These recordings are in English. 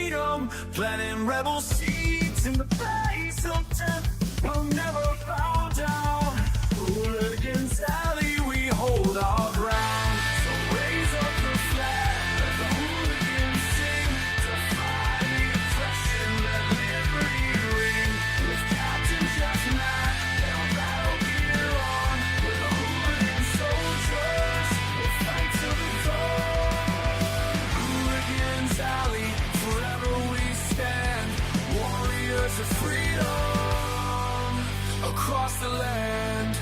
freedom, planting rebel seeds in the face of death. We'll never bow down. Hooligans alley, we hold our ground. So raise up the flag, let the hooligans sing. Defy the oppression, let liberty ring. With Captain Jeff Mac and our battle gear on, we're the hooligan soldiers, we'll fight till the dawn. Hooligans alley, forever we stand. Warriors of freedom across the land.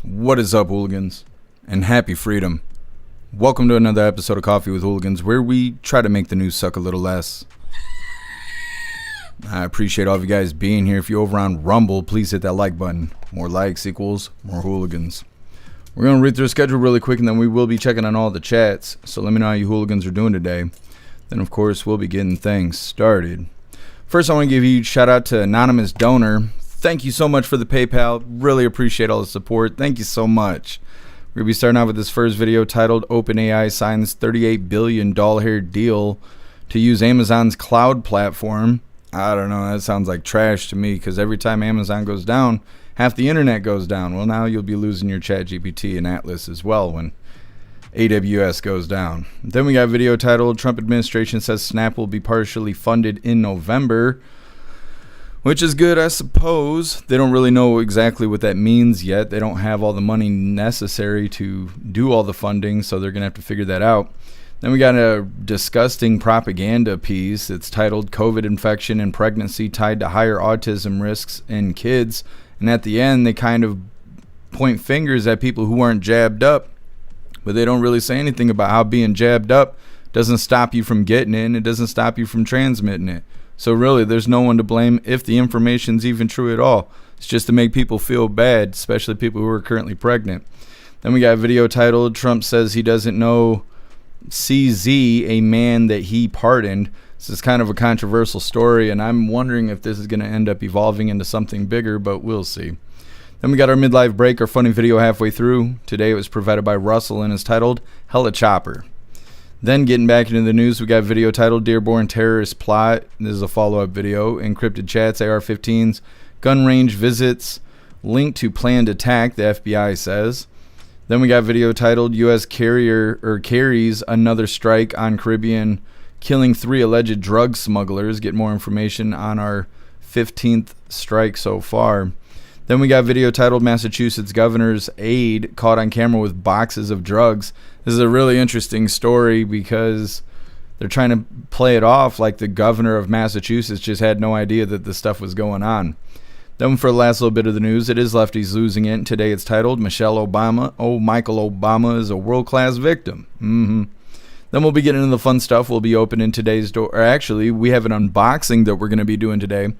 What is up, hooligans, and happy freedom. Welcome to another episode of Coffee with Hooligans, where we try to make the news suck a little less. I appreciate all of you guys being here. If you're over on Rumble, please hit that like button. More likes equals more hooligans. We're going to read through the schedule really quick, and then we will be checking on all the chats. So let me know how you hooligans are doing today. Then, of course, we'll be getting things started. First, I want to give you a shout out to Anonymous Donor. Thank you so much for the PayPal. Really appreciate all the support. Thank you so much. We're going to be starting out with this first video titled OpenAI signs $38 billion deal to use Amazon's cloud platform. I don't know, that sounds like trash to me, because every time Amazon goes down, half the internet goes down. Well, now you'll be losing your ChatGPT and Atlas as well when AWS goes down. Then we got a video titled Trump administration says Snap will be partially funded in November, which is good, I suppose. They don't really know exactly what that means yet. They don't have all the money necessary to do all the funding, so they're going to have to figure that out. Then we got a disgusting propaganda piece. It's titled COVID infection and pregnancy tied to higher autism risks in kids. And at the end, they kind of point fingers at people who aren't jabbed up, but they don't really say anything about how being jabbed up doesn't stop you from getting it, and it doesn't stop you from transmitting it. So really, there's no one to blame if the information's even true at all. It's just to make people feel bad, especially people who are currently pregnant. Then we got a video titled Trump says he doesn't know CZ, a man that he pardoned. This is kind of a controversial story, and I'm wondering if this is going to end up evolving into something bigger, but we'll see. Then Then we got our midlife break, our funny video halfway through. Today it was provided by Russell and is titled Hella Chopper. Then getting back into the news, we got a video titled Dearborn Terrorist Plot. This is a follow-up video. Encrypted chats, AR-15s, gun range visits, link to planned attack, the FBI says. Then we got a video titled U.S. carries another strike on Caribbean, killing 3 alleged drug smugglers. Get more information on our 15th strike so far. Then we got a video titled Massachusetts Governor's Aide caught on camera with boxes of drugs. This is a really interesting story because they're trying to play it off like the governor of Massachusetts just had no idea that this stuff was going on. Then for the last little bit of the news, it is lefties losing it. And today it's titled Michelle Obama. Oh, Michael Obama is a world-class victim. Then we'll be getting into the fun stuff. We'll be opening today's door. Or actually, we have an unboxing that we're going to be doing today.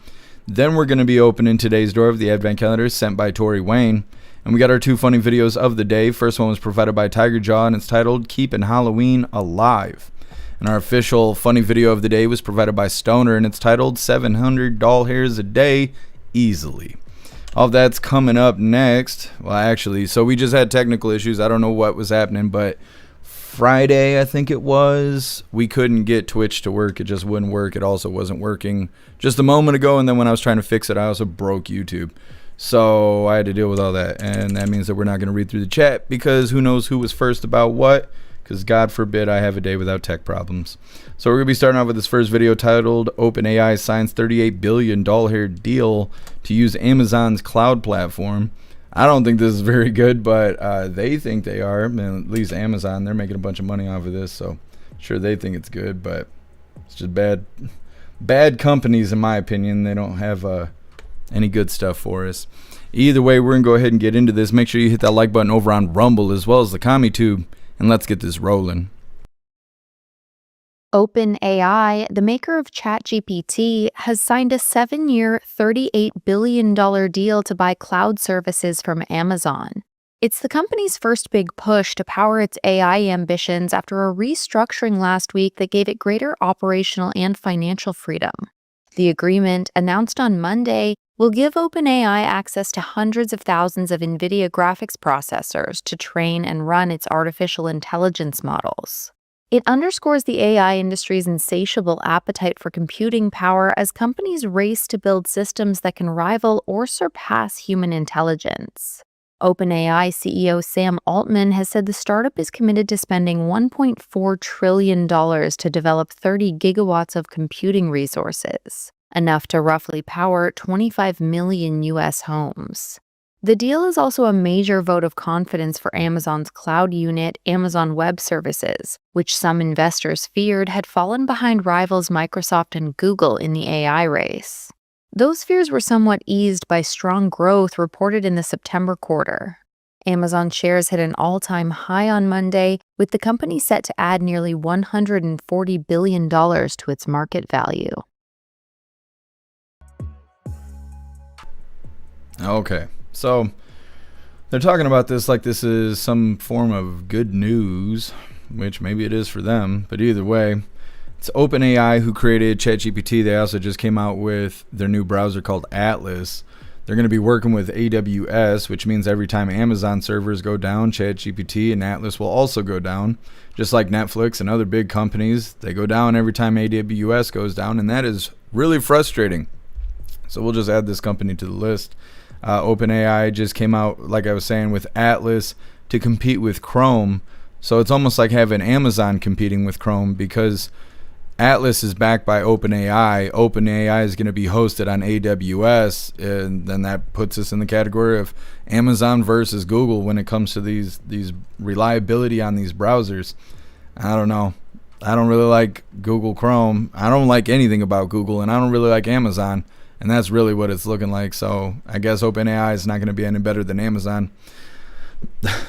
Then we're going to be opening today's door of the Advent Calendar sent by Tori Wayne. And we got our 2 funny videos of the day. First one was provided by Tiger Jaw, and it's titled Keeping Halloween Alive. And our official funny video of the day was provided by Stoner, and it's titled 700 doll hairs a day easily. All that's coming up next. Well, actually, so we just had technical issues. I don't know what was happening, but Friday, I think it was, we couldn't get Twitch to work. It just wouldn't work. It also wasn't working just a moment ago, and then when I was trying to fix it, I also broke YouTube. So I had to deal with all that, and that means that we're not going to read through the chat because who knows who was first about what, because God forbid I have a day without tech problems. So we're going to be starting off with this first video titled OpenAI signs $38 billion deal to use Amazon's cloud platform. I don't think this is very good, but they think they are. At least Amazon, they're making a bunch of money off of this, so sure they think it's good, but it's just bad companies in my opinion. They don't have any good stuff for us. Either way, we're going to go ahead and get into this. Make sure you hit that like button over on Rumble as well as the CommuTube, and let's get this rolling. OpenAI, the maker of ChatGPT, has signed a 7-year, $38 billion deal to buy cloud services from Amazon. It's the company's first big push to power its AI ambitions after a restructuring last week that gave it greater operational and financial freedom. The agreement, announced on Monday, will give OpenAI access to hundreds of thousands of NVIDIA graphics processors to train and run its artificial intelligence models. It underscores the AI industry's insatiable appetite for computing power as companies race to build systems that can rival or surpass human intelligence. OpenAI CEO Sam Altman has said the startup is committed to spending $1.4 trillion to develop 30 gigawatts of computing resources, enough to roughly power 25 million U.S. homes. The deal is also a major vote of confidence for Amazon's cloud unit, Amazon Web Services, which some investors feared had fallen behind rivals Microsoft and Google in the AI race. Those fears were somewhat eased by strong growth reported in the September quarter. Amazon shares hit an all-time high on Monday, with the company set to add nearly $140 billion to its market value. Okay. So they're talking about this like this is some form of good news, which maybe it is for them, but either way, it's OpenAI who created ChatGPT. They also just came out with their new browser called Atlas. They're going to be working with AWS, which means every time Amazon servers go down, ChatGPT and Atlas will also go down, just like Netflix and other big companies. They go down every time AWS goes down, and that is really frustrating. So we'll just add this company to the list. OpenAI just came out, like I was saying, with Atlas to compete with Chrome. So it's almost like having Amazon competing with Chrome because Atlas is backed by OpenAI. OpenAI is going to be hosted on AWS, and then that puts us in the category of Amazon versus Google when it comes to these reliability on these browsers. I don't know. I don't really like Google Chrome. I don't like anything about Google, and I don't really like Amazon. And that's really what it's looking like. So I guess OpenAI is not going to be any better than Amazon.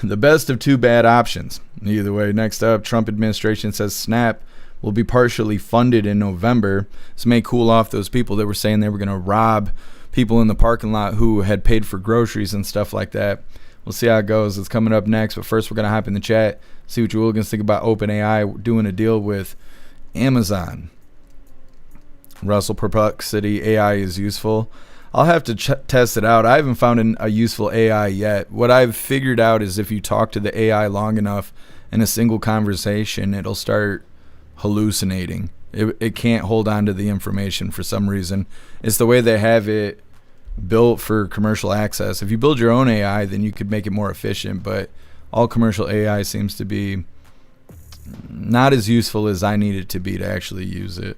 The best of two bad options. Either way, next up, Trump administration says Snap will be partially funded in November. This may cool off those people that were saying they were going to rob people in the parking lot who had paid for groceries and stuff like that. We'll see how it goes. It's coming up next. But first, we're going to hop in the chat, see what you Hooligans think about OpenAI doing a deal with Amazon. Russell, perplexity, AI is useful. I'll have to test it out. I haven't found a useful AI yet. What I've figured out is if you talk to the AI long enough in a single conversation, it'll start hallucinating. It can't hold on to the information for some reason. It's the way they have it built for commercial access. If you build your own AI, then you could make it more efficient, but all commercial AI seems to be not as useful as I need it to be to actually use it.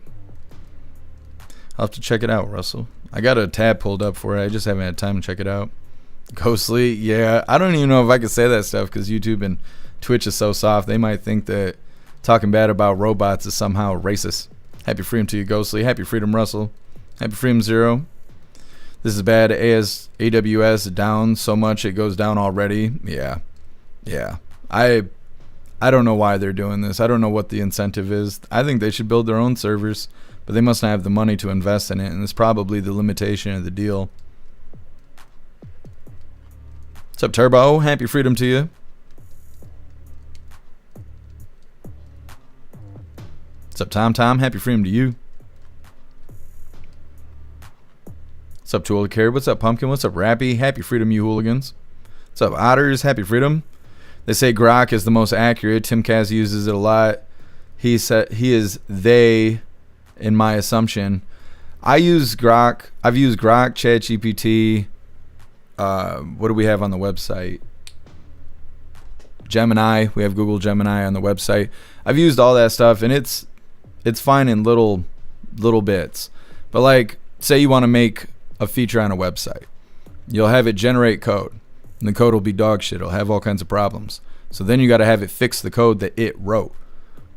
I'll have to check it out, Russell. I got a tab pulled up for it. I just haven't had time to check it out. Ghostly, yeah. I don't even know if I can say that stuff because YouTube and Twitch is so soft. They might think that talking bad about robots is somehow racist. Happy freedom to you, Ghostly. Happy freedom, Russell. Happy freedom, Zero. This is bad. AWS down so much it goes down already. Yeah. I don't know why they're doing this. I don't know what the incentive is. I think they should build their own servers, but they must not have the money to invest in it, and it's probably the limitation of the deal. What's up, Turbo? Happy freedom to you. What's up, Tom? Happy freedom to you. What's up, Tool Care? What's up, Pumpkin? What's up, Rappy? Happy freedom, you hooligans. What's up, Otters? Happy freedom. They say Grok is the most accurate. Tim Kaz uses it a lot. He is they, in my assumption. I use Grok. I've used Grok, ChatGPT. What do we have on the website? Gemini. We have Google Gemini on the website. I've used all that stuff, and it's fine in little bits. But like, say you want to make a feature on a website, you'll have it generate code, and the code will be dog shit. It'll have all kinds of problems. So then you got to have it fix the code that it wrote.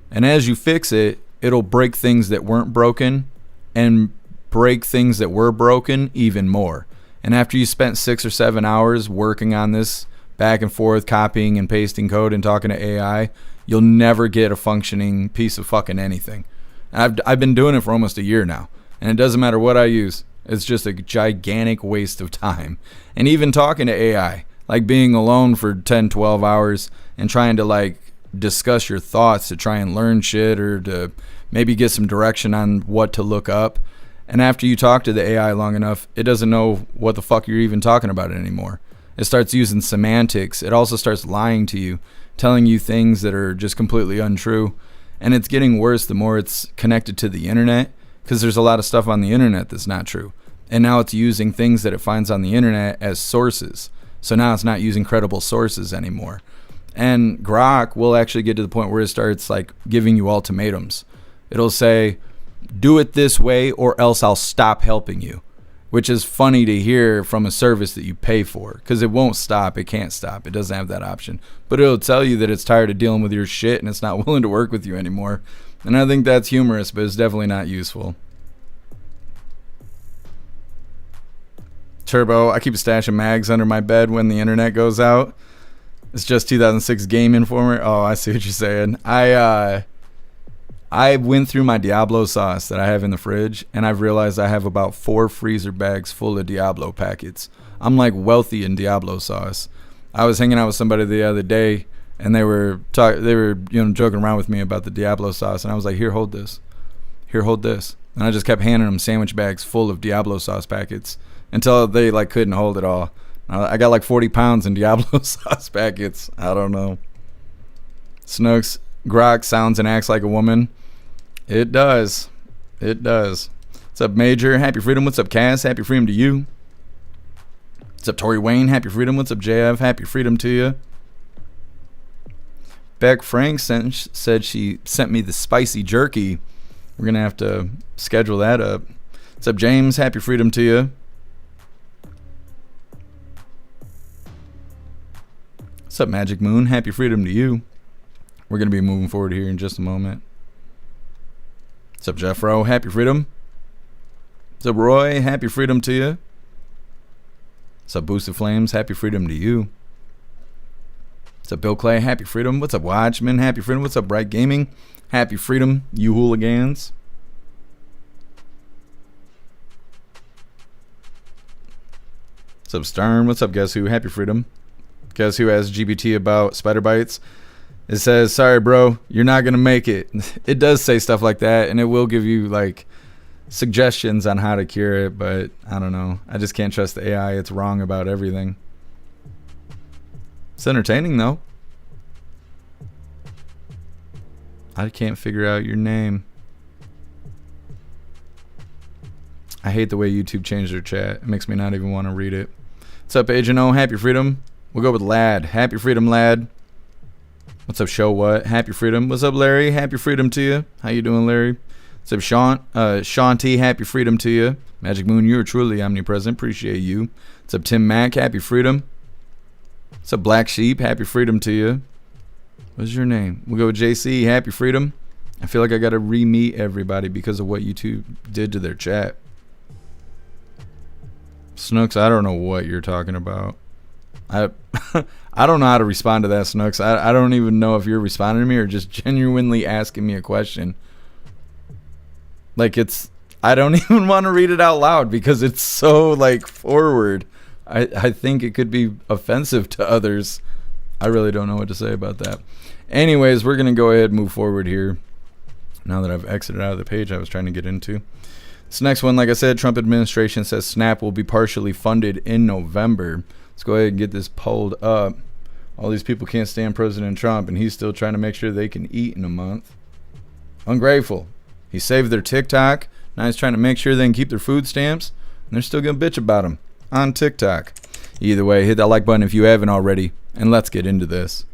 And as you fix it, it'll break things that weren't broken and break things that were broken even more. And after you spent 6 or 7 hours working on this back and forth, copying and pasting code and talking to AI, you'll never get a functioning piece of fucking anything. And I've been doing it for almost a year now, and it doesn't matter what I use. It's just a gigantic waste of time. And even talking to AI, like being alone for 10, 12 hours and trying to like discuss your thoughts to try and learn shit or to maybe get some direction on what to look up. And after you talk to the AI long enough, it doesn't know what the fuck you're even talking about anymore. It starts using semantics. It also starts lying to you, telling you things that are just completely untrue. And it's getting worse the more it's connected to the internet, because there's a lot of stuff on the internet that's not true. And now it's using things that it finds on the internet as sources. So now it's not using credible sources anymore. And Grok will actually get to the point where it starts like giving you ultimatums. It'll say, do it this way or else I'll stop helping you, which is funny to hear from a service that you pay for, because it won't stop. It can't stop. It doesn't have that option. But it'll tell you that it's tired of dealing with your shit and it's not willing to work with you anymore. And I think that's humorous, but it's definitely not useful. Turbo, I keep a stash of mags under my bed when the internet goes out. It's just 2006 Game Informer. Oh, I see what you're saying. I went through my Diablo sauce that I have in the fridge, and I've realized I have about 4 freezer bags full of Diablo packets. I'm like wealthy in Diablo sauce. I was hanging out with somebody the other day, and they were joking around with me about the Diablo sauce, and I was like, here, hold this. Here, hold this. And I just kept handing them sandwich bags full of Diablo sauce packets until they like couldn't hold it all. I got like 40 pounds in Diablo sauce packets. I don't know. Snooks, Grok sounds and acts like a woman. It does. It does. What's up, Major? Happy freedom. What's up, Cass? Happy freedom to you. What's up, Tori Wayne? Happy freedom. What's up, JF? Happy freedom to you. Beck Frank said she sent me the spicy jerky. We're going to have to schedule that up. What's up, James? Happy freedom to you. What's up, Magic Moon? Happy freedom to you. We're going to be moving forward here in just a moment. What's up, Jeff Rowe? Happy freedom. What's up, Roy? Happy freedom to you. What's up, Boosted Flames? Happy freedom to you. What's up, Bill Clay? Happy freedom. What's up, Watchman? Happy freedom. What's up, Bright Gaming? Happy freedom, you hooligans. What's up, Stern? What's up, Guess Who? Happy freedom. Guess Who has GPT about spider bites? It says, sorry, bro, you're not going to make it. It does say stuff like that, and it will give you, like, suggestions on how to cure it, but I don't know. I just can't trust the AI. It's wrong about everything. It's entertaining though. I can't figure out your name. I hate the way YouTube changed their chat. It makes me not even want to read it. What's up, Agent O? Happy Freedom. We'll go with Lad. Happy Freedom, Lad. What's up, Show What? Happy Freedom. What's up, Larry? Happy Freedom to you. How you doing, Larry? What's up, Sean T? Happy Freedom to you. Magic Moon, you are truly omnipresent. Appreciate you. What's up, Tim Mack? Happy Freedom. What's up, Black Sheep? Happy Freedom to you. What's your name? We'll go with JC. Happy Freedom. I feel like I got to re-meet everybody because of what YouTube did to their chat. Snooks, I don't know what you're talking about. I don't know how to respond to that, Snooks. I don't even know if you're responding to me or just genuinely asking me a question. Like, I don't even want to read it out loud because it's so, like, forward. I think it could be offensive to others. I really don't know what to say about that. Anyways, we're going to go ahead and move forward here. Now that I've exited out of the page I was trying to get into. This next one, like I said, Trump administration says SNAP will be partially funded in November. Let's go ahead and get this pulled up. All these people can't stand President Trump, and he's still trying to make sure they can eat in a month. Ungrateful. He saved their TikTok. Now he's trying to make sure they can keep their food stamps, and they're still going to bitch about him on TikTok. Either way, hit that like button if you haven't already, and let's get into this.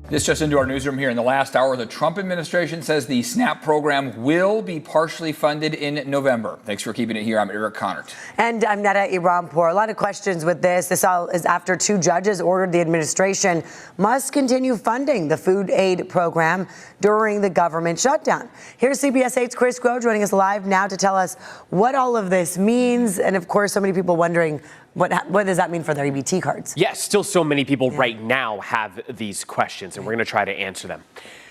This just into our newsroom here in the last hour. The Trump administration says the SNAP program will be partially funded in November. Thanks for keeping it here. I'm Eric Connert. And I'm Netta Irampour. A lot of questions with this. This all is after two judges ordered the administration must continue funding the food aid program during the government shutdown. Here's CBS 8's Chris Groh joining us live now to tell us what all of this means. And of course, so many people wondering, what does that mean for their EBT cards? Yes, still so many people right now have these questions, and we're going to try to answer them.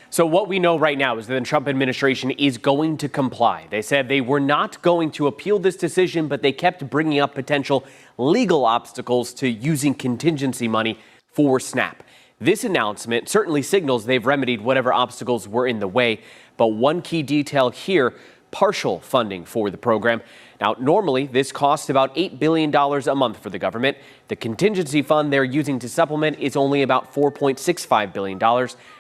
So what we know right now is that the Trump administration is going to comply. They said they were not going to appeal this decision, but they kept bringing up potential legal obstacles to using contingency money for SNAP. This announcement certainly signals they've remedied whatever obstacles were in the way, but one key detail here, partial funding for the program. Now, normally, this costs about $8 billion a month for the government. The contingency fund they're using to supplement is only about $4.65 billion.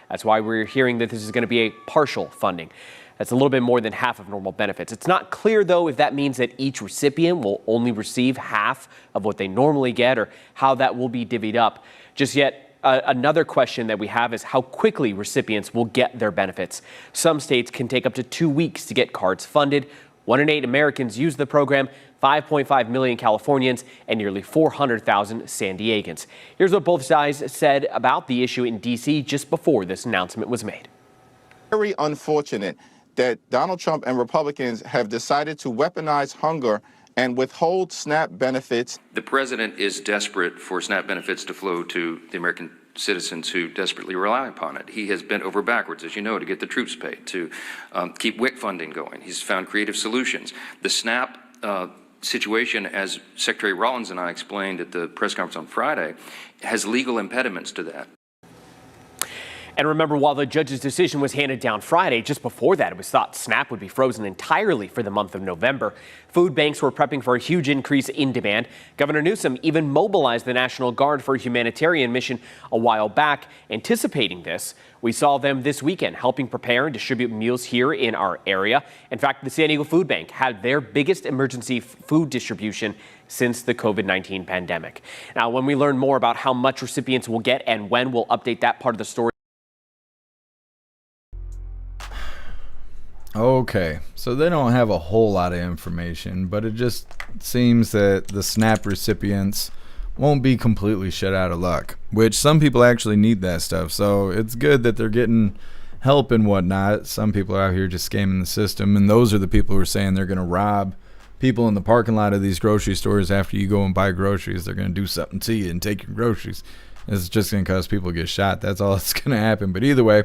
That's why we're hearing that this is going to be a partial funding. That's a little bit more than half of normal benefits. It's not clear, though, if that means that each recipient will only receive half of what they normally get or how that will be divvied up. Just yet, another question that we have is how quickly recipients will get their benefits. Some states can take up to 2 weeks to get cards funded. 1 in 8 Americans use the program, 5.5 million Californians, and nearly 400,000 San Diegans. Here's what both sides said about the issue in D.C. just before this announcement was made. Very unfortunate that Donald Trump and Republicans have decided to weaponize hunger and withhold SNAP benefits. The president is desperate for SNAP benefits to flow to the American citizens who desperately rely upon it. He has bent over backwards, as you know, to get the troops paid, to keep WIC funding going. He's found creative solutions. The SNAP situation, as Secretary Rollins and I explained at the press conference on Friday, has legal impediments to that. And remember, while the judge's decision was handed down Friday, just before that, it was thought SNAP would be frozen entirely for the month of November. Food banks were prepping for a huge increase in demand. Governor Newsom even mobilized the National Guard for a humanitarian mission a while back. Anticipating this, we saw them this weekend helping prepare and distribute meals here in our area. In fact, the San Diego Food Bank had their biggest emergency food distribution since the COVID-19 pandemic. Now, when we learn more about how much recipients will get and when, we'll update that part of the story. Okay, so they don't have a whole lot of information, but it just seems that the SNAP recipients won't be completely shut out of luck, which some people actually need that stuff. So it's good that they're getting help and whatnot. Some people are out here just scamming the system, and those are the people who are saying they're going to rob people in the parking lot of these grocery stores after you go and buy groceries. They're going to do something to you and take your groceries. It's just going to cause people to get shot. That's all that's going to happen. But either way,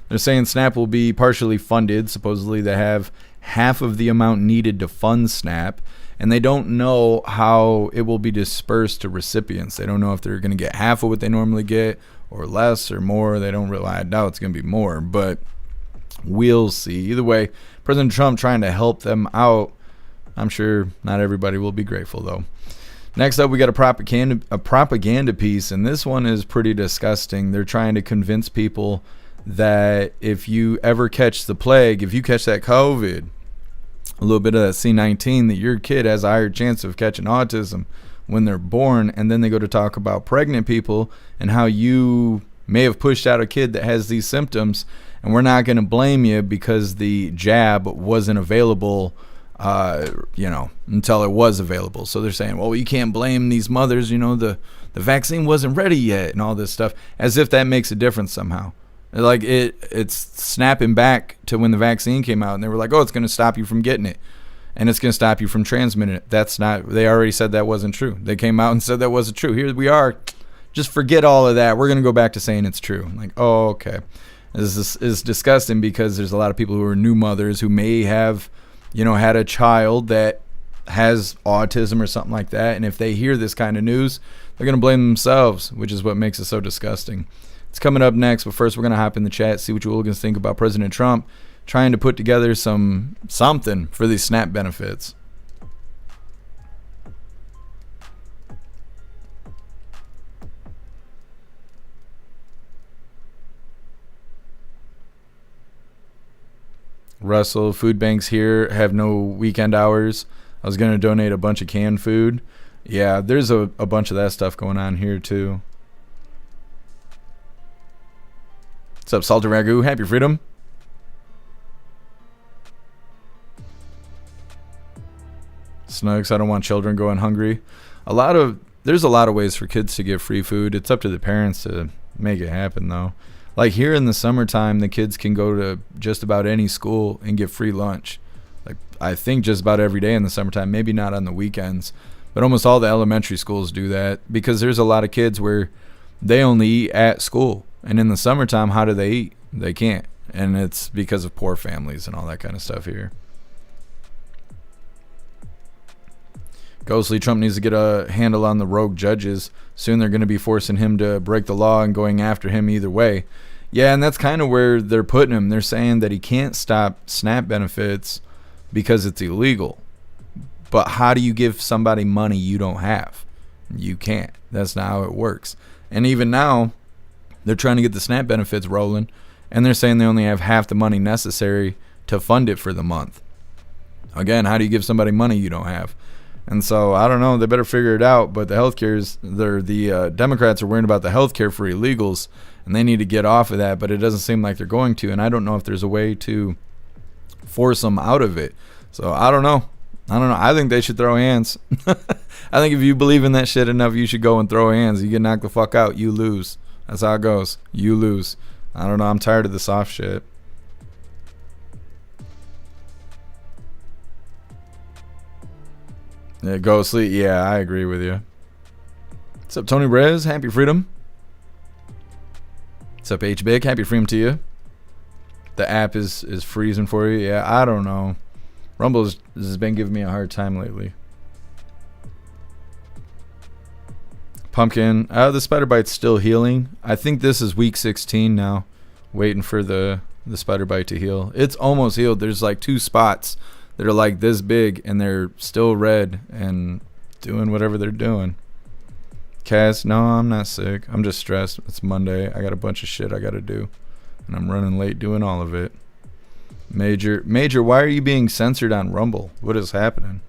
they're saying SNAP will be partially funded. Supposedly they have half of the amount needed to fund SNAP, and they don't know how it will be dispersed to recipients. They don't know if they're going to get half of what they normally get or less or more. They don't really, I doubt it's going to be more, but we'll see. Either way, President Trump trying to help them out I'm sure not everybody will be grateful, though. Next up, we got a propaganda piece, and this one is pretty disgusting. They're trying to convince people that if you ever catch the plague, if you catch that COVID, a little bit of that C19, that your kid has a higher chance of catching autism when they're born. And then they go to talk about pregnant people and how you may have pushed out a kid that has these symptoms, and we're not going to blame you because the jab wasn't available until it was available. So they're saying, well, you can't blame these mothers, the vaccine wasn't ready yet and all this stuff, as if that makes a difference somehow. Like it's snapping back to when the vaccine came out and they were like, oh, it's going to stop you from getting it and it's going to stop you from transmitting it. That's not, they already said that wasn't true. They came out and said that wasn't true. Here we are. Just forget all of that. We're going to go back to saying it's true. Like, oh, okay. This is disgusting because there's a lot of people who are new mothers who may have had a child that has autism or something like that. And if they hear this kind of news, they're going to blame themselves, which is what makes it so disgusting. It's coming up next, but first we're going to hop in the chat, see what you hooligans think about President Trump trying to put together something for these SNAP benefits. Russell, food banks here have no weekend hours. I was going to donate a bunch of canned food. Yeah, there's a bunch of that stuff going on here too. What's up, Salted Ragu? Happy Freedom. Snugs, I don't want children going hungry. There's a lot of ways for kids to get free food. It's up to the parents to make it happen, though. Like here in the summertime, the kids can go to just about any school and get free lunch. Like I think just about every day in the summertime, maybe not on the weekends, but almost all the elementary schools do that because there's a lot of kids where they only eat at school. And in the summertime, how do they eat? They can't. And it's because of poor families and all that kind of stuff here. Ghostly, Trump needs to get a handle on the rogue judges. Soon they're going to be forcing him to break the law and going after him either way. Yeah, and that's kind of where they're putting him. They're saying that he can't stop SNAP benefits because it's illegal. But how do you give somebody money you don't have? You can't. That's not how it works. And even now, they're trying to get the SNAP benefits rolling, and they're saying they only have half the money necessary to fund it for the month. Again, how do you give somebody money you don't have? And so, I don't know, they better figure it out, but the Democrats are worried about the health care for illegals, and they need to get off of that, but it doesn't seem like they're going to, and I don't know if there's a way to force them out of it. So, I don't know. I think they should throw hands. I think if you believe in that shit enough, you should go and throw hands. You get knocked the fuck out, you lose. That's how it goes. You lose. I don't know. I'm tired of the soft shit. Yeah, go sleep. Yeah, I agree with you. What's up, Tony Rez? Happy Freedom. What's up, H-Big? Happy Freedom to you. The app is freezing for you. Yeah, I don't know. Rumble has been giving me a hard time lately. Pumpkin. The spider bite's still healing. I think this is week 16 now. Waiting for the spider bite to heal. It's almost healed. There's like 2 spots that are like this big and they're still red and doing whatever they're doing. Cass, no, I'm not sick. I'm just stressed. It's Monday. I got a bunch of shit I got to do. And I'm running late doing all of it. Major, why are you being censored on Rumble? What is happening?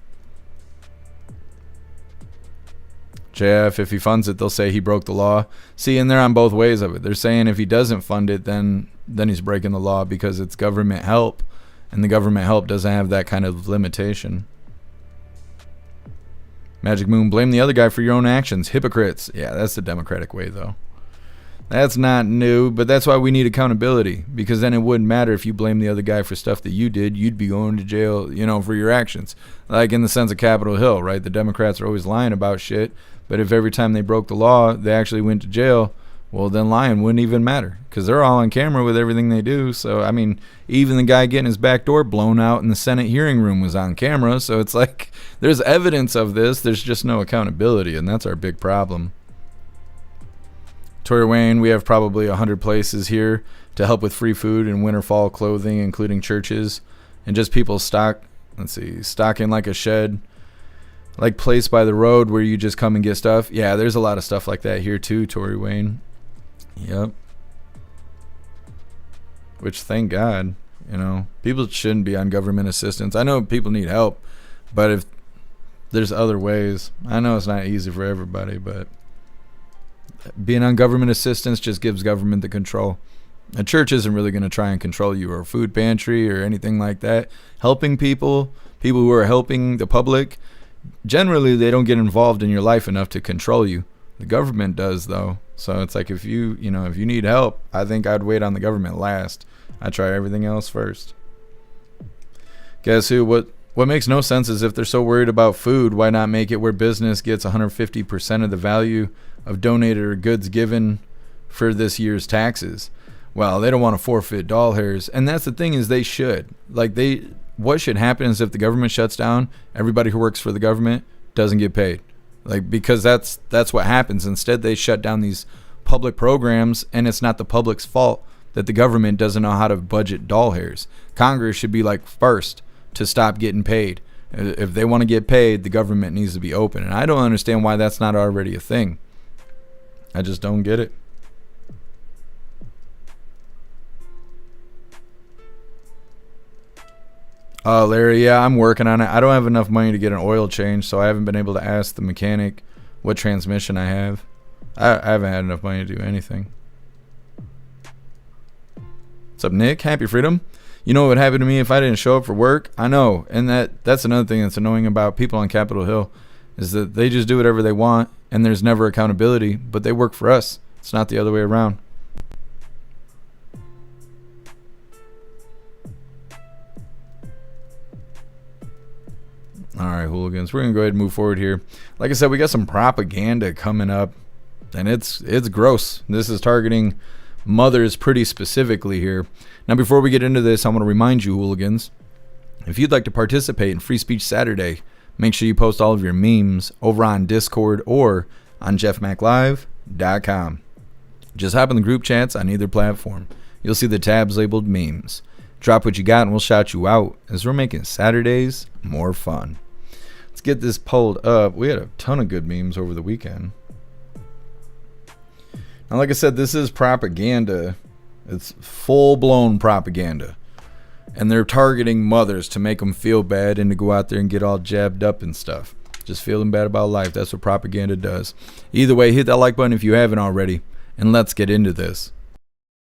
JF, if he funds it, they'll say he broke the law. See, and they're on both ways of it. They're saying if he doesn't fund it, then he's breaking the law because it's government help. And the government help doesn't have that kind of limitation. Magic Moon, blame the other guy for your own actions. Hypocrites. Yeah, that's the Democratic way, though. That's not new, but that's why we need accountability. Because then it wouldn't matter if you blame the other guy for stuff that you did. You'd be going to jail, for your actions. Like in the sense of Capitol Hill, right? The Democrats are always lying about shit. But if every time they broke the law, they actually went to jail, well, then lying wouldn't even matter. Because they're all on camera with everything they do. So, I mean, even the guy getting his back door blown out in the Senate hearing room was on camera. So it's like there's evidence of this. There's just no accountability. And that's our big problem. Tori Wayne, we have probably 100 places here to help with free food and winter fall clothing, including churches. And just people stock Let's see. Stocking like a shed, like place by the road where you just come and get stuff. Yeah, there's a lot of stuff like that here too, Tory Wayne. Yep. Which, thank God, you know, people shouldn't be on government assistance. I know people need help, but if there's other ways, I know it's not easy for everybody, but being on government assistance just gives government the control. A church isn't really going to try and control you, or a food pantry or anything like that. Helping people who are helping the public, generally they don't get involved in your life enough to control you. The government does, though. So it's like, if you need help, I think I'd wait on the government last. I'd try everything else first. Guess who? What makes no sense is, if they're so worried about food, why not make it where business gets 150% of the value of donated or goods given for this year's taxes? Well, they don't want to forfeit doll hairs. And that's the thing, is they should. What should happen is, if the government shuts down, everybody who works for the government doesn't get paid. Because that's what happens. Instead, they shut down these public programs, and it's not the public's fault that the government doesn't know how to budget doll hairs. Congress should be first to stop getting paid. If they want to get paid, the government needs to be open. And I don't understand why that's not already a thing. I just don't get it. Larry, yeah, I'm working on it. I don't have enough money to get an oil change, so I haven't been able to ask the mechanic what transmission I have. I haven't had enough money to do anything. What's up, Nick? Happy Freedom. You know what would happen to me if I didn't show up for work? I know, and that's another thing that's annoying about people on Capitol Hill, is that they just do whatever they want, and there's never accountability, but they work for us. It's not the other way around. All right, hooligans, we're going to go ahead and move forward here. Like I said, we got some propaganda coming up, and it's gross. This is targeting mothers pretty specifically here. Now, before we get into this, I want to remind you, hooligans, if you'd like to participate in Free Speech Saturday, make sure you post all of your memes over on Discord or on jeffmaclive.com. Just hop in the group chats on either platform. You'll see the tabs labeled memes. Drop what you got and we'll shout you out, as we're making Saturdays more fun. Let's get this pulled up. We had a ton of good memes over the weekend. Now, like I said, this is propaganda. It's full-blown propaganda. And they're targeting mothers to make them feel bad and to go out there and get all jabbed up and stuff. Just feeling bad about life. That's what propaganda does. Either way, hit that like button if you haven't already. And let's get into this.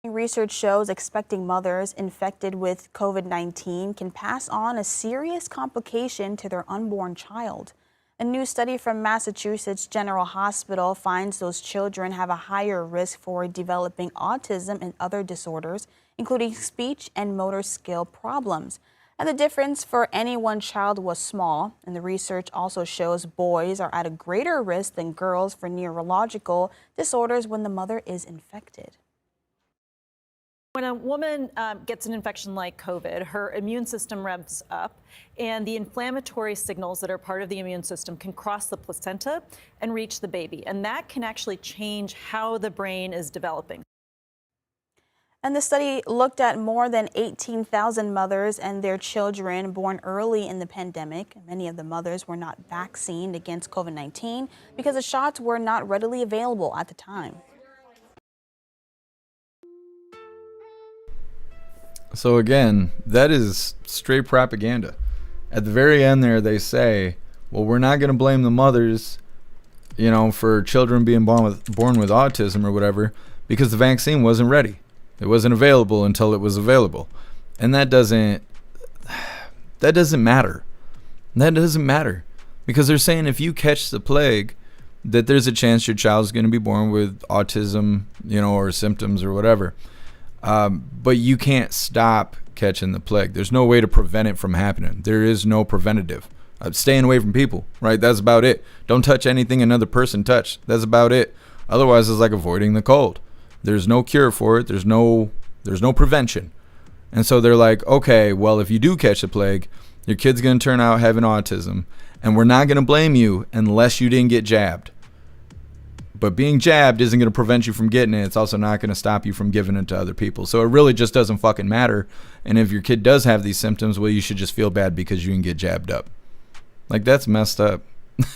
Research shows expecting mothers infected with COVID-19 can pass on a serious complication to their unborn child. A new study from Massachusetts General Hospital finds those children have a higher risk for developing autism and other disorders, including speech and motor skill problems. And the difference for any one child was small. And the research also shows boys are at a greater risk than girls for neurological disorders when the mother is infected. When a woman gets an infection like COVID, her immune system revs up, and the inflammatory signals that are part of the immune system can cross the placenta and reach the baby. And that can actually change how the brain is developing. And the study looked at more than 18,000 mothers and their children born early in the pandemic. Many of the mothers were not vaccinated against COVID-19 because the shots were not readily available at the time. So again, that is straight propaganda. At the very end there, they say, well, we're not going to blame the mothers, for children being born with autism or whatever, because the vaccine wasn't ready. It wasn't available until it was available. And that doesn't matter. That doesn't matter. Because they're saying if you catch the plague, that there's a chance your child's going to be born with autism, or symptoms or whatever. But you can't stop catching the plague. There's no way to prevent it from happening. There is no preventative. Staying away from people, right? That's about it. Don't touch anything another person touched. That's about it. Otherwise, it's like avoiding the cold. There's no cure for it. There's no prevention. And so they're like, okay, well, if you do catch the plague, your kid's going to turn out having autism, and we're not going to blame you unless you didn't get jabbed. But being jabbed isn't going to prevent you from getting it. It's also not going to stop you from giving it to other people. So it really just doesn't fucking matter. And if your kid does have these symptoms, well, you should just feel bad because you can get jabbed up. Like, that's messed up.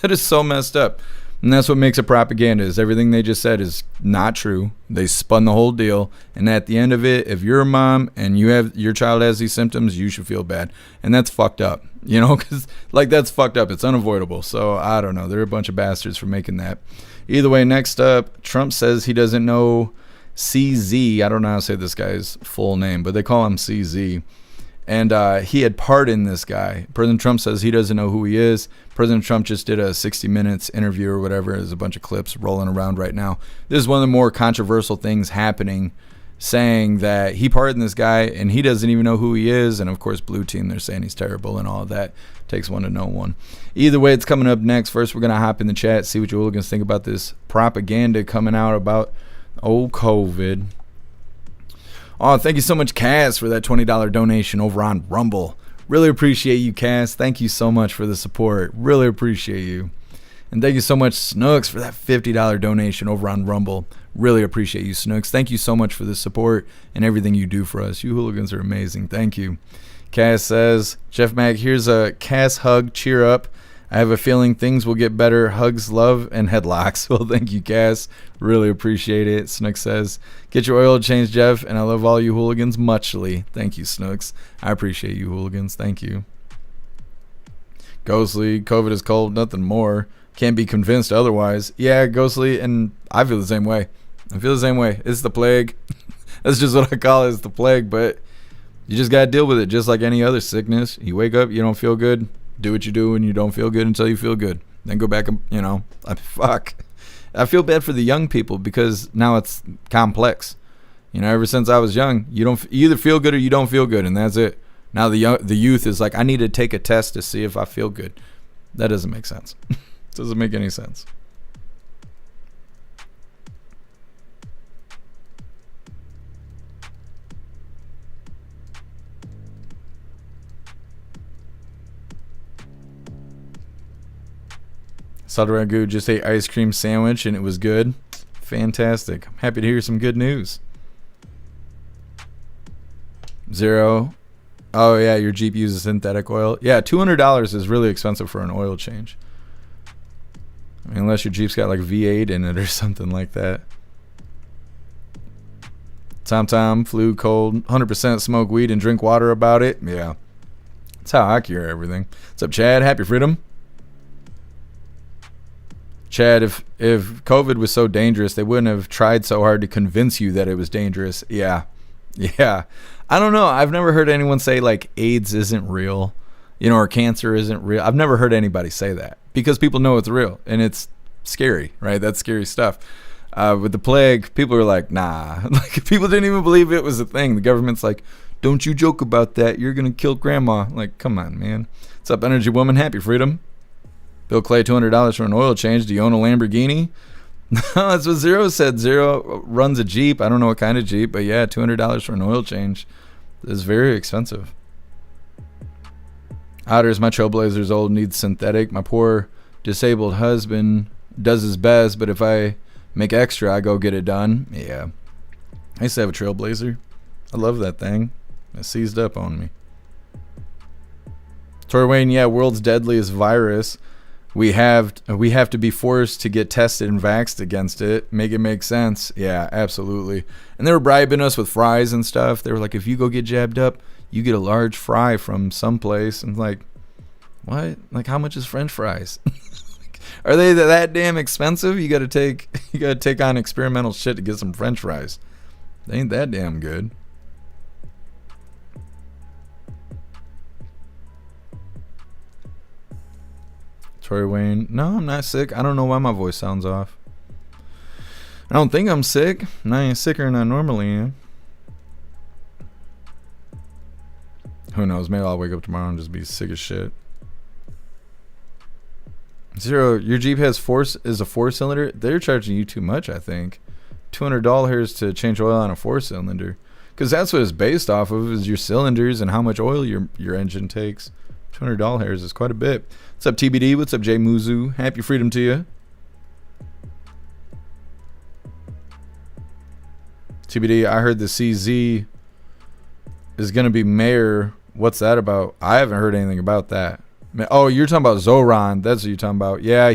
That is so messed up. And that's what makes it propaganda, is everything they just said is not true. They spun the whole deal. And at the end of it, if you're a mom and your child has these symptoms, you should feel bad. And that's fucked up, you know, because like, that's fucked up. It's unavoidable. So I don't know. They're a bunch of bastards for making that. Either way, next up, Trump says he doesn't know CZ. I don't know how to say this guy's full name, but they call him CZ. And he had pardoned this guy. President Trump says he doesn't know who he is. President Trump just did a 60 Minutes interview or whatever. There's a bunch of clips rolling around right now. This is one of the more controversial things happening, saying that he pardoned this guy and he doesn't even know who he is. And of course, Blue Team, they're saying he's terrible and all of that. Takes one to know one. Either way, it's coming up next. First, we're going to hop in the chat, see what you hooligans think about this propaganda coming out about COVID. Oh, thank you so much, Cass, for that $20 donation over on Rumble. Really appreciate you, Cass. Thank you so much for the support. Really appreciate you. And thank you so much, Snooks, for that $50 donation over on Rumble. Really appreciate you, Snooks. Thank you so much for the support and everything you do for us. You hooligans are amazing. Thank you. Cass says, Jeff Mac, here's a Cass hug. Cheer up. I have a feeling things will get better. Hugs, love, and headlocks. Well, thank you, Cass. Really appreciate it. Snook says, get your oil changed, Jeff, and I love all you hooligans muchly. Thank you, Snooks. I appreciate you, hooligans. Thank you. Ghostly, COVID is cold, nothing more. Can't be convinced otherwise. Yeah, Ghostly, and I feel the same way. I feel the same way. It's the plague. That's just what I call it. It's the plague, but you just got to deal with it just like any other sickness. You wake up, you don't feel good. Do what you do and you don't feel good until you feel good. Then go back and, you know, fuck. I feel bad for the young people because now it's complex. You know, ever since I was young, you either feel good or you don't feel good, and that's it. Now the youth is like, I need to take a test to see if I feel good. That doesn't make sense. Doesn't make any sense. Salad Ragu just ate ice cream sandwich and it was good. Fantastic. I'm happy to hear some good news. Zero. Oh yeah, your Jeep uses synthetic oil. Yeah, $200 is really expensive for an oil change. I mean, unless your Jeep's got like V8 in it or something like that. Tom, flu, cold, 100% smoke weed and drink water about it. Yeah. That's how I cure everything. What's up, Chad? Happy freedom. Chad, if COVID was so dangerous, they wouldn't have tried so hard to convince you that it was dangerous. Yeah. I don't know. I've never heard anyone say like AIDS isn't real, you know, or cancer isn't real. I've never heard anybody say that because people know it's real and it's scary, right? That's scary stuff. With the plague, people are like, nah. Like, people didn't even believe it was a thing. The government's like, don't you joke about that. You're going to kill grandma. Like, come on, man. What's up, Energy Woman? Happy freedom. Bill Clay, $200 for an oil change. Do you own a Lamborghini? No, that's what Zero said. Zero runs a Jeep. I don't know what kind of Jeep, but yeah, $200 for an oil change is very expensive. Otters, my Trailblazer's old, needs synthetic. My poor disabled husband does his best, but if I make extra, I go get it done. Yeah. I used to have a Trailblazer. I love that thing. It seized up on me. Tori Wayne, yeah, world's deadliest virus. We have to be forced to get tested and vaxxed against it. Make it make sense. Yeah, absolutely. And they were bribing us with fries and stuff. They were like, if you go get jabbed up, you get a large fry from someplace. And like, what? Like, how much is French fries? Are they that damn expensive? You gotta take on experimental shit to get some French fries. They ain't that damn good. Tori Wayne, no, I'm not sick. I don't know why my voice sounds off. I don't think I'm sick. I'm not any sicker than I normally am. Who knows? Maybe I'll wake up tomorrow and just be sick as shit. Zero, your Jeep is a 4-cylinder? They're charging you too much, I think. $200 to change oil on a 4-cylinder. Because that's what it's based off of, is your cylinders and how much oil your engine takes. $200 is quite a bit. What's up, TBD? What's up, Jay Muzu? Happy freedom to you. TBD, I heard the CZ is going to be mayor. What's that about? I haven't heard anything about that. Oh, you're talking about Zoran. That's what you're talking about. Yeah,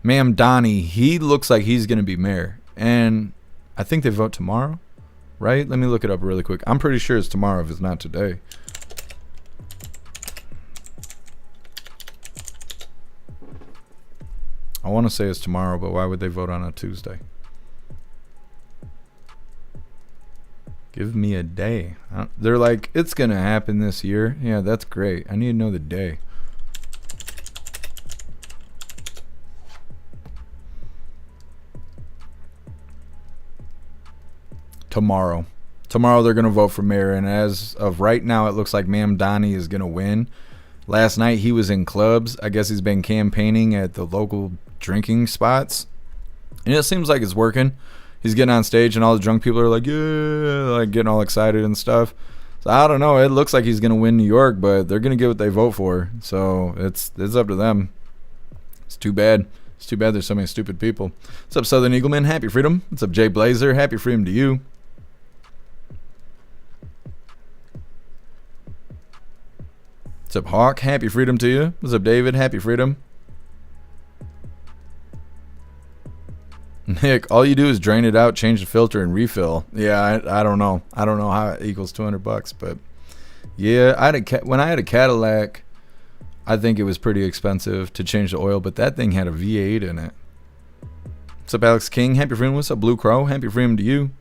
Ma'am Donnie, he looks like he's going to be mayor. And I think they vote tomorrow, right? Let me look it up really quick. I'm pretty sure it's tomorrow if it's not today. I want to say it's tomorrow, but why would they vote on a Tuesday? Give me a day. They're like, it's going to happen this year. Yeah, that's great. I need to know the day. Tomorrow they're going to vote for mayor, and as of right now it looks like Ma'am Donnie is going to win. Last night he was in clubs. I guess he's been campaigning at the local drinking spots, and it seems like it's working. He's getting on stage and all the drunk people are like, yeah, like getting all excited and stuff. So I don't know, it looks like he's going to win New York, but they're going to get what they vote for, so it's up to them. It's too bad there's so many stupid people. What's up, Southern Eagleman? Happy freedom. What's up, Jay Blazer? Happy freedom to you. What's up, Hawk? Happy freedom to you. What's up, David? Happy freedom. Nick, all you do is drain it out, change the filter, and refill. Yeah, I don't know. I don't know how it equals $200, but yeah, when I had a Cadillac, I think it was pretty expensive to change the oil, but that thing had a V8 in it. What's up, Alex King? Happy freedom. What's up, Blue Crow? Happy freedom to you.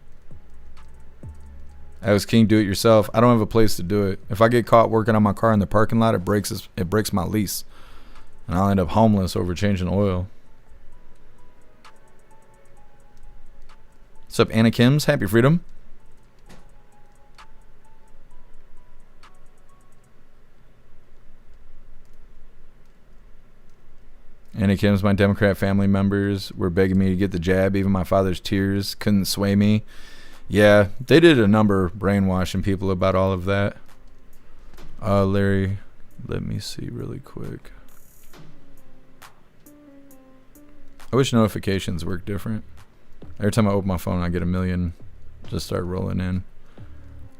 Alex King, do it yourself. I don't have a place to do it. If I get caught working on my car in the parking lot, it breaks my lease, and I'll end up homeless over changing oil. What's up, Anna Kims? Happy freedom. Anna Kims, my Democrat family members were begging me to get the jab. Even my father's tears couldn't sway me. Yeah, they did a number brainwashing people about all of that. Larry, let me see really quick. I wish notifications work different. Every time I open my phone, I get a million just start rolling in.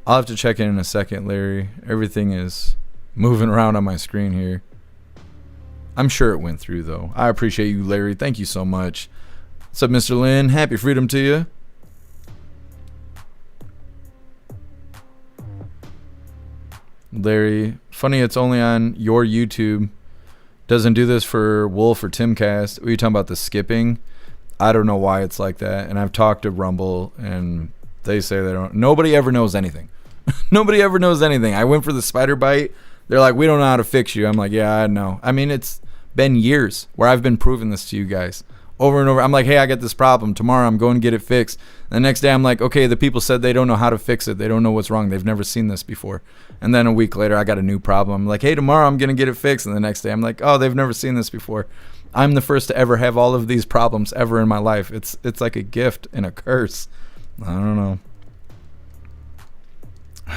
I'll have to check in a second, Larry. Everything is moving around on my screen here. I'm sure it went through, though. I appreciate you, Larry. Thank you so much. What's up, Mr. Lynn? Happy freedom to you. Larry, funny it's only on your YouTube. Doesn't do this for Wolf or Timcast. What are you talking about, the skipping? I don't know why it's like that. And I've talked to Rumble, and they say they don't. Nobody ever knows anything. Nobody ever knows anything. I went for the spider bite. They're like, we don't know how to fix you. I'm like, yeah, I know. I mean, it's been years where I've been proving this to you guys over and over. I'm like, hey, I got this problem. Tomorrow I'm going to get it fixed. The next day I'm like, okay, the people said they don't know how to fix it. They don't know what's wrong. They've never seen this before. And then a week later I got a new problem. I'm like, hey, tomorrow I'm going to get it fixed. And the next day I'm like, oh, they've never seen this before. I'm the first to ever have all of these problems ever in my life. It's like a gift and a curse. I don't know.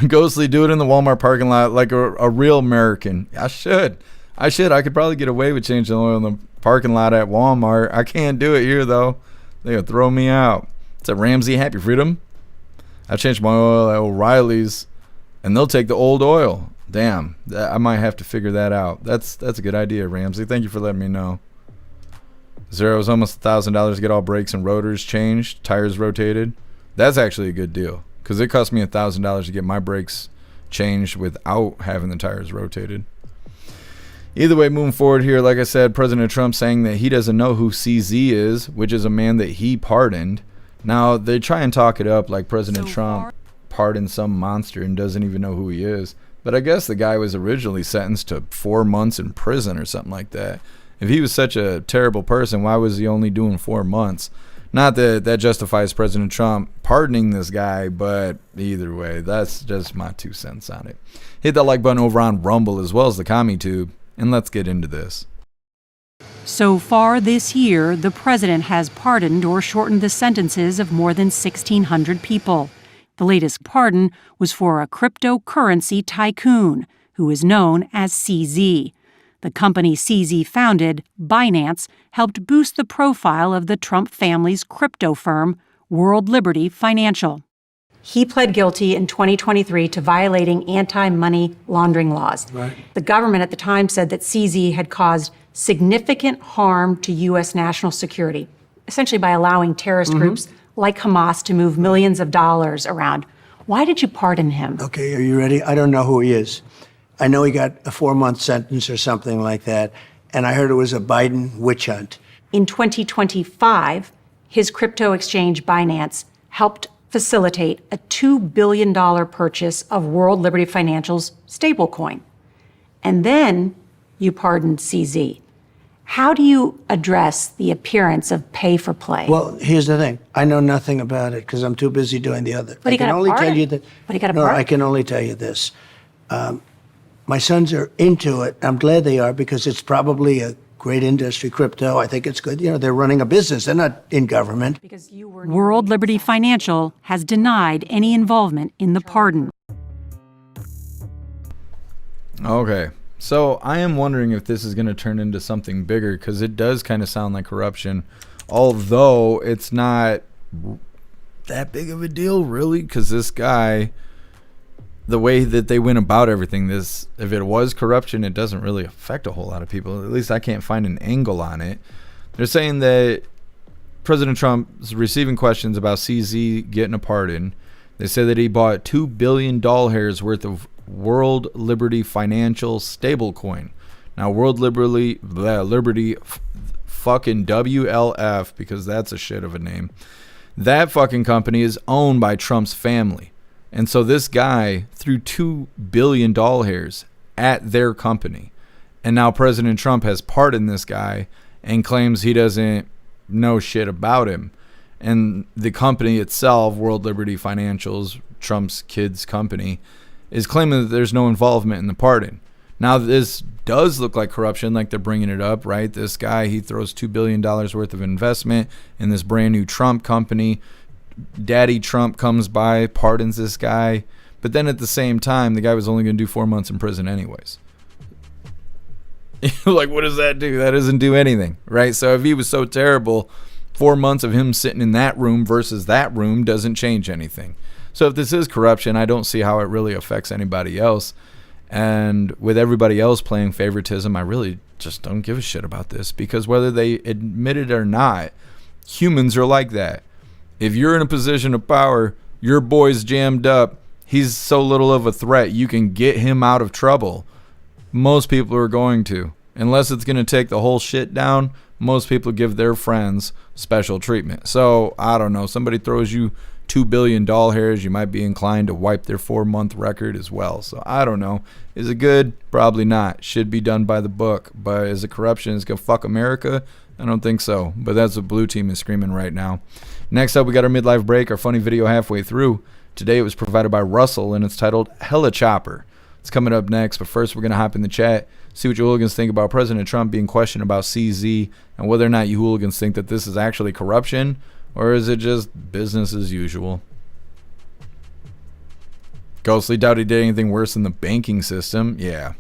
Ghostly, do it in the Walmart parking lot like a real American. I should. I could probably get away with changing oil in the parking lot at Walmart. I can't do it here, though. They'll throw me out. It's at Ramsey. Happy freedom. I've changed my oil at O'Reilly's, and they'll take the old oil. Damn. I might have to figure that out. That's a good idea, Ramsey. Thank you for letting me know. Zero is almost $1,000 to get all brakes and rotors changed, tires rotated. That's actually a good deal, because it cost me $1,000 to get my brakes changed without having the tires rotated. Either way, moving forward here, like I said, President Trump saying that he doesn't know who CZ is, which is a man that he pardoned. Now, they try and talk it up like President Trump pardoned some monster and doesn't even know who he is. But I guess the guy was originally sentenced to 4 months in prison or something like that. If he was such a terrible person, why was he only doing 4 months? Not that that justifies President Trump pardoning this guy, but either way, that's just my 2 cents on it. Hit that like button over on Rumble as well as the CommuTube, and let's get into this. So far this year, the president has pardoned or shortened the sentences of more than 1,600 people. The latest pardon was for a cryptocurrency tycoon who is known as CZ. The company CZ founded, Binance, helped boost the profile of the Trump family's crypto firm, World Liberty Financial. He pled guilty in 2023 to violating anti-money laundering laws. Right. The government at the time said that CZ had caused significant harm to U.S. national security, essentially by allowing terrorist groups like Hamas to move millions of dollars around. Why did you pardon him? Okay, are you ready? I don't know who he is. I know he got a 4-month sentence or something like that, and I heard it was a Biden witch hunt. In 2025, his crypto exchange Binance helped facilitate a $2 billion purchase of World Liberty Financial's stablecoin. And then you pardoned CZ. How do you address the appearance of pay for play? Well, here's the thing. I know nothing about it because I'm too busy doing the other. But he got a only tell pardon. you that. But he got a No, pardon. I can only tell you this. My sons are into it. I'm glad they are because it's probably a great industry, crypto. I think it's good. You know, they're running a business. They're not in government. World Liberty Financial has denied any involvement in the pardon. Okay. So I am wondering if this is going to turn into something bigger because it does kind of sound like corruption, although it's not that big of a deal, really, because this guy, the way that they went about everything, this, if it was corruption, it doesn't really affect a whole lot of people. At least I can't find an angle on it. They're saying that President Trump is receiving questions about CZ getting a pardon. They say that he bought $2 billion worth of World Liberty Financial stablecoin. Now, World Liberty fucking WLF, because that's a shit of a name. That fucking company is owned by Trump's family. And so this guy threw $2 billion at their company. And now President Trump has pardoned this guy and claims he doesn't know shit about him. And the company itself, World Liberty Financial's, Trump's kid's company, is claiming that there's no involvement in the pardon. Now, this does look like corruption, like they're bringing it up, right? This guy, he throws $2 billion worth of investment in this brand new Trump company. Daddy Trump comes by, pardons this guy. But then at the same time, the guy was only going to do 4 months in prison anyways. Like, what does that do? That doesn't do anything, right? So if he was so terrible, 4 months of him sitting in that room versus that room doesn't change anything. So if this is corruption, I don't see how it really affects anybody else. And with everybody else playing favoritism, I really just don't give a shit about this, because whether they admit it or not, humans are like that. If you're in a position of power, your boy's jammed up, he's so little of a threat, you can get him out of trouble. Most people are going to. Unless it's going to take the whole shit down, most people give their friends special treatment. So, I don't know. Somebody throws you $2 billion, you might be inclined to wipe their 4-month record as well. So, I don't know. Is it good? Probably not. Should be done by the book. But is it corruption? Is it going to fuck America? I don't think so. But that's what Blue Team is screaming right now. Next up, we got our midlife break, our funny video halfway through. Today it was provided by Russell, and it's titled Hella Chopper. It's coming up next, but first we're going to hop in the chat, see what you hooligans think about President Trump being questioned about CZ, and whether or not you hooligans think that this is actually corruption, or is it just business as usual. Ghostly doubt he did anything worse than the banking system. Yeah.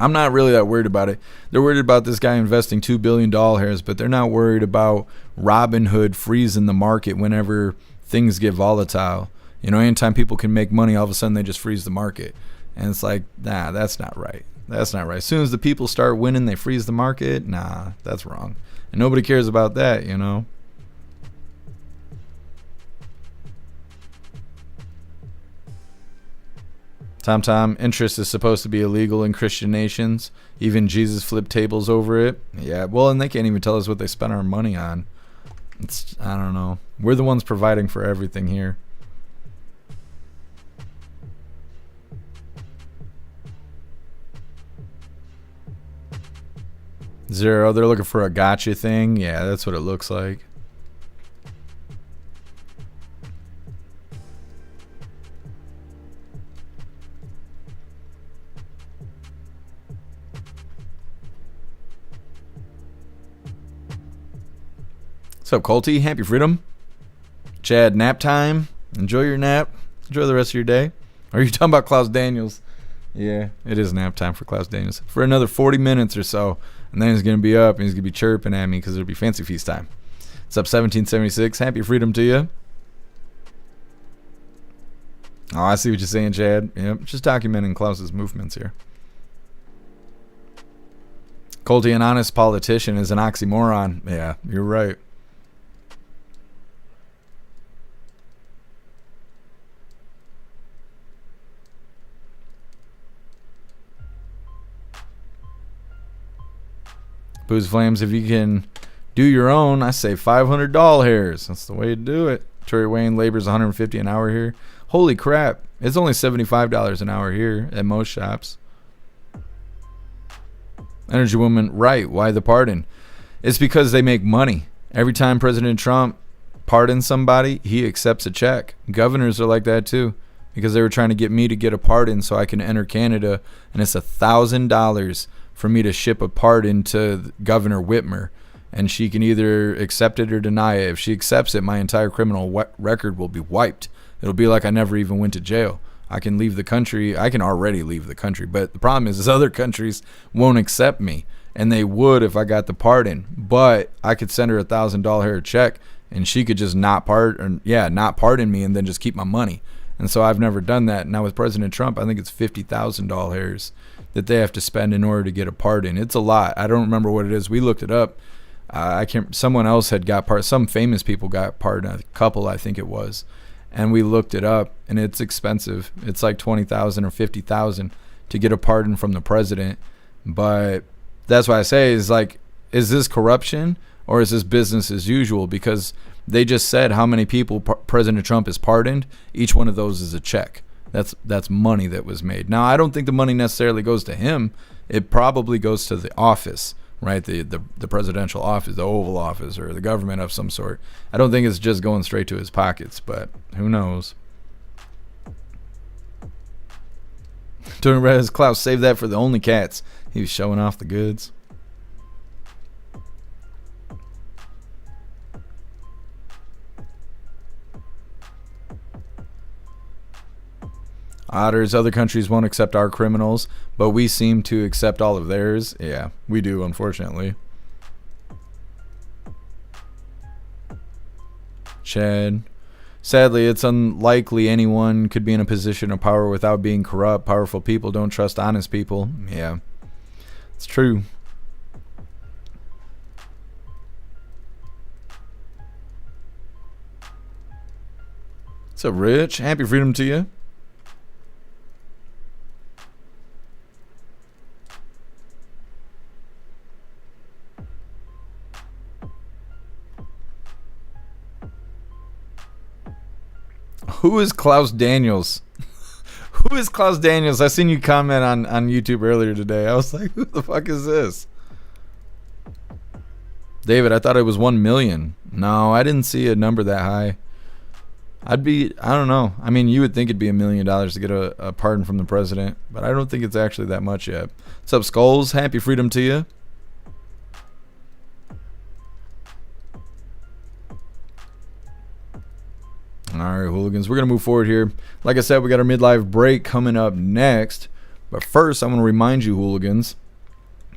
I'm not really that worried about it. They're worried about this guy investing $2 billion, but they're not worried about Robinhood freezing the market whenever things get volatile. You know, anytime people can make money, all of a sudden they just freeze the market. And it's like, nah, that's not right. That's not right. As soon as the people start winning, they freeze the market. Nah, that's wrong. And nobody cares about that, you know. Tom, interest is supposed to be illegal in Christian nations. Even Jesus flipped tables over it. Yeah, well, and they can't even tell us what they spent our money on. I don't know. We're the ones providing for everything here. Zero, they're looking for a gotcha thing. Yeah, that's what it looks like. What's up, Colty? Happy freedom. Chad, nap time. Enjoy your nap. Enjoy the rest of your day. Or are you talking about Klaus Daniels? Yeah, it is nap time for Klaus Daniels. For another 40 minutes or so. And then he's going to be up and he's going to be chirping at me because it'll be fancy feast time. What's up, 1776? Happy freedom to you. Oh, I see what you're saying, Chad. Yep, just documenting Klaus's movements here. Colty, an honest politician, is an oxymoron. Yeah, you're right. Booze Flames, if you can do your own, I say $500 hairs. That's the way to do it. Tory Wayne labors $150 an hour here. Holy crap. It's only $75 an hour here at most shops. Energy Woman, right. Why the pardon? It's because they make money. Every time President Trump pardons somebody, he accepts a check. Governors are like that too, because they were trying to get me to get a pardon so I can enter Canada, and it's $1,000 for me to ship a pardon to Governor Whitmer, and she can either accept it or deny it. If she accepts it, my entire criminal record will be wiped. It'll be like I never even went to jail. I can leave the country. I can already leave the country, but the problem is other countries won't accept me, and they would if I got the pardon. But I could send her $1,000 check, and she could just not pardon me, and then just keep my money. And so I've never done that. Now with President Trump, I think it's $50,000 that they have to spend in order to get a pardon. It's a lot. I don't remember what it is. We looked it up. I can't. Someone else had got pardoned. Some famous people got pardoned. A couple, I think it was. And we looked it up, and it's expensive. It's like $20,000 or $50,000 to get a pardon from the president. But that's why I say is like, is this corruption or is this business as usual? Because they just said how many people President Trump has pardoned. Each one of those is a check. That's money that was made. Now, I don't think the money necessarily goes to him. It probably goes to the office, right? The presidential office, the Oval Office, or the government of some sort. I don't think it's just going straight to his pockets, but who knows? Tony Rez, Klaus, save that for the only cats. He was showing off the goods. Otters, other countries won't accept our criminals, but we seem to accept all of theirs. Yeah, we do, unfortunately. Chad, sadly, it's unlikely anyone could be in a position of power without being corrupt. Powerful people don't trust honest people. Yeah, it's true. What's up, Rich? Happy freedom to you. Who is Klaus Daniels? Who is Klaus Daniels? I seen you comment on YouTube earlier today. I was like, who the fuck is this? David, I thought it was 1 million. No, I didn't see a number that high. I don't know. I mean, you would think it'd be $1 million to get a pardon from the president, but I don't think it's actually that much yet. What's up, Skulls? Happy freedom to you. All right, hooligans, we're going to move forward here. Like I said, we got our midlife break coming up next. But first, I want to remind you, hooligans,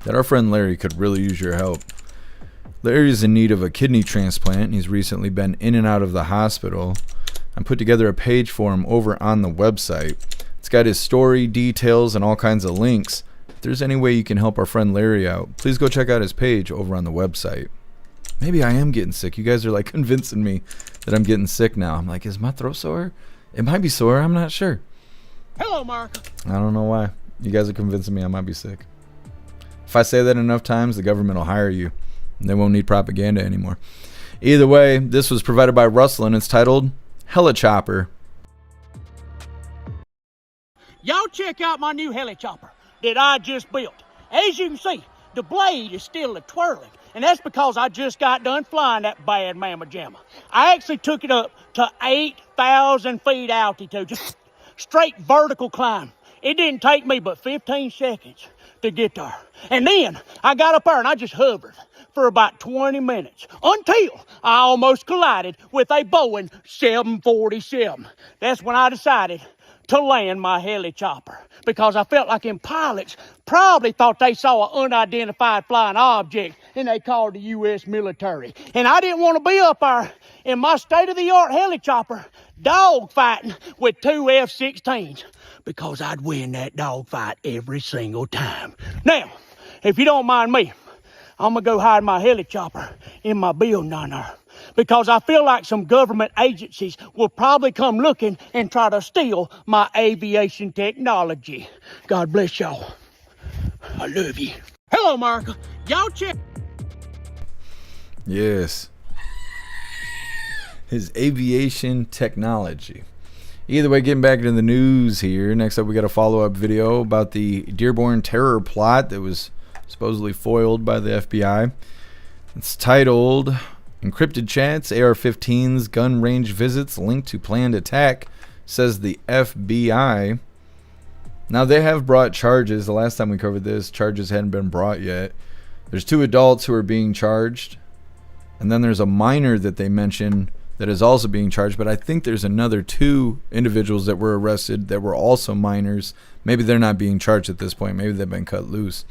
that our friend Larry could really use your help. Larry is in need of a kidney transplant. He's recently been in and out of the hospital. I put together a page for him over on the website. It's got his story, details, and all kinds of links. If there's any way you can help our friend Larry out, please go check out his page over on the website. Maybe I am getting sick. You guys are like convincing me that I'm getting sick now. I'm like, is my throat sore? It might be sore. I'm not sure. Hello, Mark. I don't know why. You guys are convincing me I might be sick. If I say that enough times, the government will hire you. They won't need propaganda anymore. Either way, this was provided by Russell, and it's titled Helichopper. Y'all check out my new helichopper that I just built. As you can see, the blade is still a-twirling. And that's because I just got done flying that bad mamma jamma. I actually took it up to 8,000 feet altitude, just straight vertical climb. It didn't take me but 15 seconds to get there. And then I got up there and I just hovered for about 20 minutes until I almost collided with a Boeing 747. That's when I decided to land my heli chopper because I felt like them pilots probably thought they saw an unidentified flying object and they called the U.S. military. And I didn't want to be up there in my state-of-the-art heli chopper dogfighting with two F-16s because I'd win that dogfight every single time. Now, if you don't mind me, I'm going to go hide my heli chopper in my building down there because I feel like some government agencies will probably come looking and try to steal my aviation technology. God bless y'all. I love you. Hello, America. Y'all check. Yes. His aviation technology. Either way, getting back into the news here. Next up, we got a follow-up video about the Dearborn terror plot that was supposedly foiled by the FBI. It's titled Encrypted Chats, AR-15s, Gun Range Visits Linked to Planned Attack, says the FBI. Now, they have brought charges. The last time we covered this, charges hadn't been brought yet. There's 2 adults who are being charged, and then there's a minor that they mention that is also being charged, but I think there's another 2 individuals that were arrested that were also minors. Maybe they're not being charged at this point. Maybe they've been cut loose.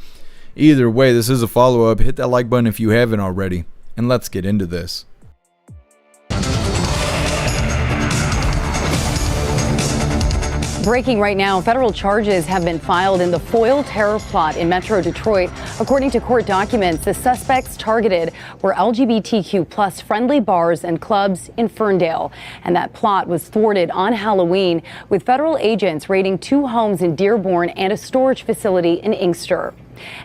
Either way, this is a follow-up. Hit that like button if you haven't already, and let's get into this. Breaking right now, federal charges have been filed in the foil terror plot in Metro Detroit. According to court documents, the suspects targeted were LGBTQ plus friendly bars and clubs in Ferndale. And that plot was thwarted on Halloween with federal agents raiding 2 homes in Dearborn and a storage facility in Inkster.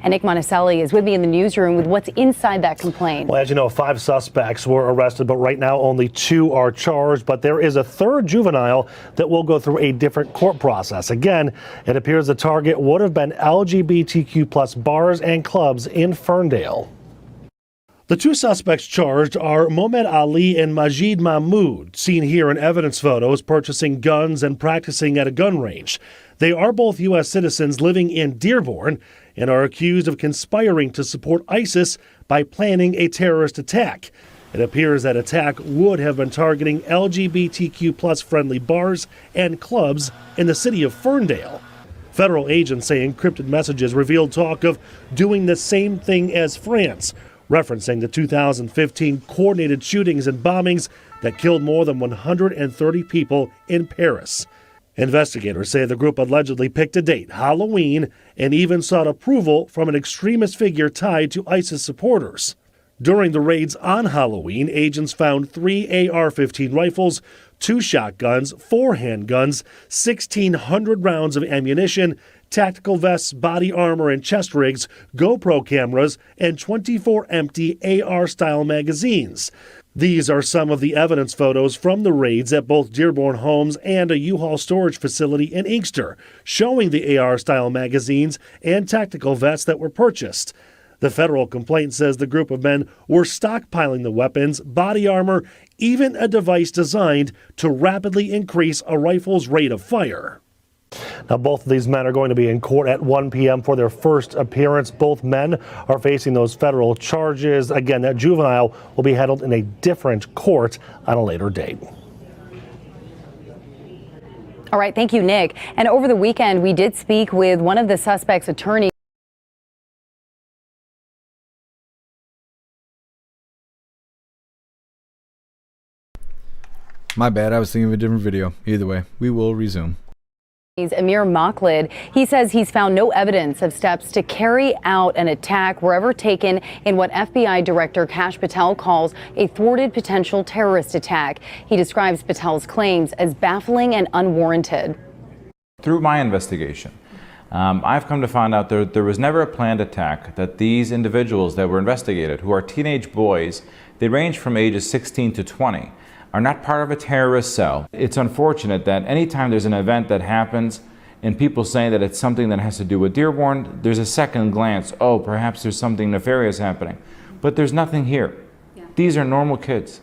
And Nick Monticelli is with me in the newsroom with what's inside that complaint. Well, as you know, 5 suspects were arrested, but right now only 2 are charged. But there is a 3rd juvenile that will go through a different court process. Again, it appears the target would have been LGBTQ plus bars and clubs in Ferndale. The 2 suspects charged are Mohamed Ali and Majid Mahmoud, seen here in evidence photos purchasing guns and practicing at a gun range. They are both U.S. citizens living in Dearborn and are accused of conspiring to support ISIS by planning a terrorist attack. It appears that attack would have been targeting LGBTQ plus friendly bars and clubs in the city of Ferndale. Federal agents say encrypted messages revealed talk of doing the same thing as France, referencing the 2015 coordinated shootings and bombings that killed more than 130 people in Paris. Investigators say the group allegedly picked a date, Halloween, and even sought approval from an extremist figure tied to ISIS supporters. During the raids on Halloween, agents found 3 AR-15 rifles, 2 shotguns, 4 handguns, 1,600 rounds of ammunition, tactical vests, body armor and chest rigs, GoPro cameras, and 24 empty AR-style magazines. These are some of the evidence photos from the raids at both Dearborn homes and a U-Haul storage facility in Inkster, showing the AR-style magazines and tactical vests that were purchased. The federal complaint says the group of men were stockpiling the weapons, body armor, even a device designed to rapidly increase a rifle's rate of fire. Now, both of these men are going to be in court at 1 p.m. for their first appearance. Both men are facing those federal charges. Again, that juvenile will be handled in a different court on a later date. All right, thank you, Nick. And over the weekend, we did speak with one of the suspects' attorneys. My bad, I was thinking of a different video. Either way, we will resume. Amir Makhlid. He says he's found no evidence of steps to carry out an attack were ever taken in what FBI Director Kash Patel calls a thwarted potential terrorist attack. He describes Patel's claims as baffling and unwarranted. Through my investigation, I've come to find out there was never a planned attack, that these individuals that were investigated, who are teenage boys, they range from ages 16 to 20, are not part of a terrorist cell. It's unfortunate that anytime there's an event that happens and people say that it's something that has to do with Dearborn, there's a second glance, oh, perhaps there's something nefarious happening. But there's nothing here. These are normal kids.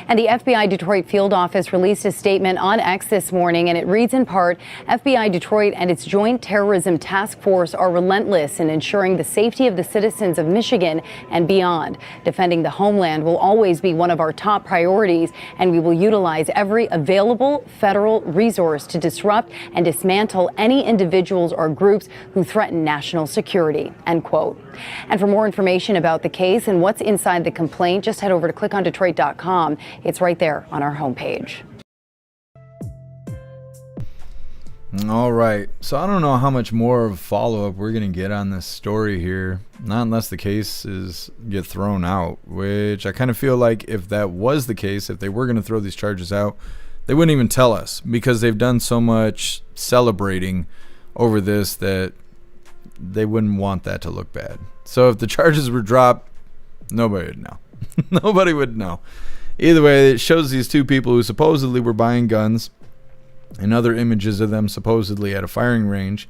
And the FBI Detroit field office released a statement on X this morning, and it reads in part, FBI Detroit and its Joint Terrorism Task Force are relentless in ensuring the safety of the citizens of Michigan and beyond. Defending the homeland will always be one of our top priorities, and we will utilize every available federal resource to disrupt and dismantle any individuals or groups who threaten national security, end quote. And for more information about the case and what's inside the complaint, just head over to clickondetroit.com. It's right there on our homepage. All right. So I don't know how much more of follow-up we're going to get on this story here. Not unless the cases get thrown out, which I kind of feel like if that was the case, if they were going to throw these charges out, they wouldn't even tell us because they've done so much celebrating over this that they wouldn't want that to look bad. So if the charges were dropped, nobody would know. Nobody would know. Either way, it shows these two people who supposedly were buying guns and other images of them supposedly at a firing range.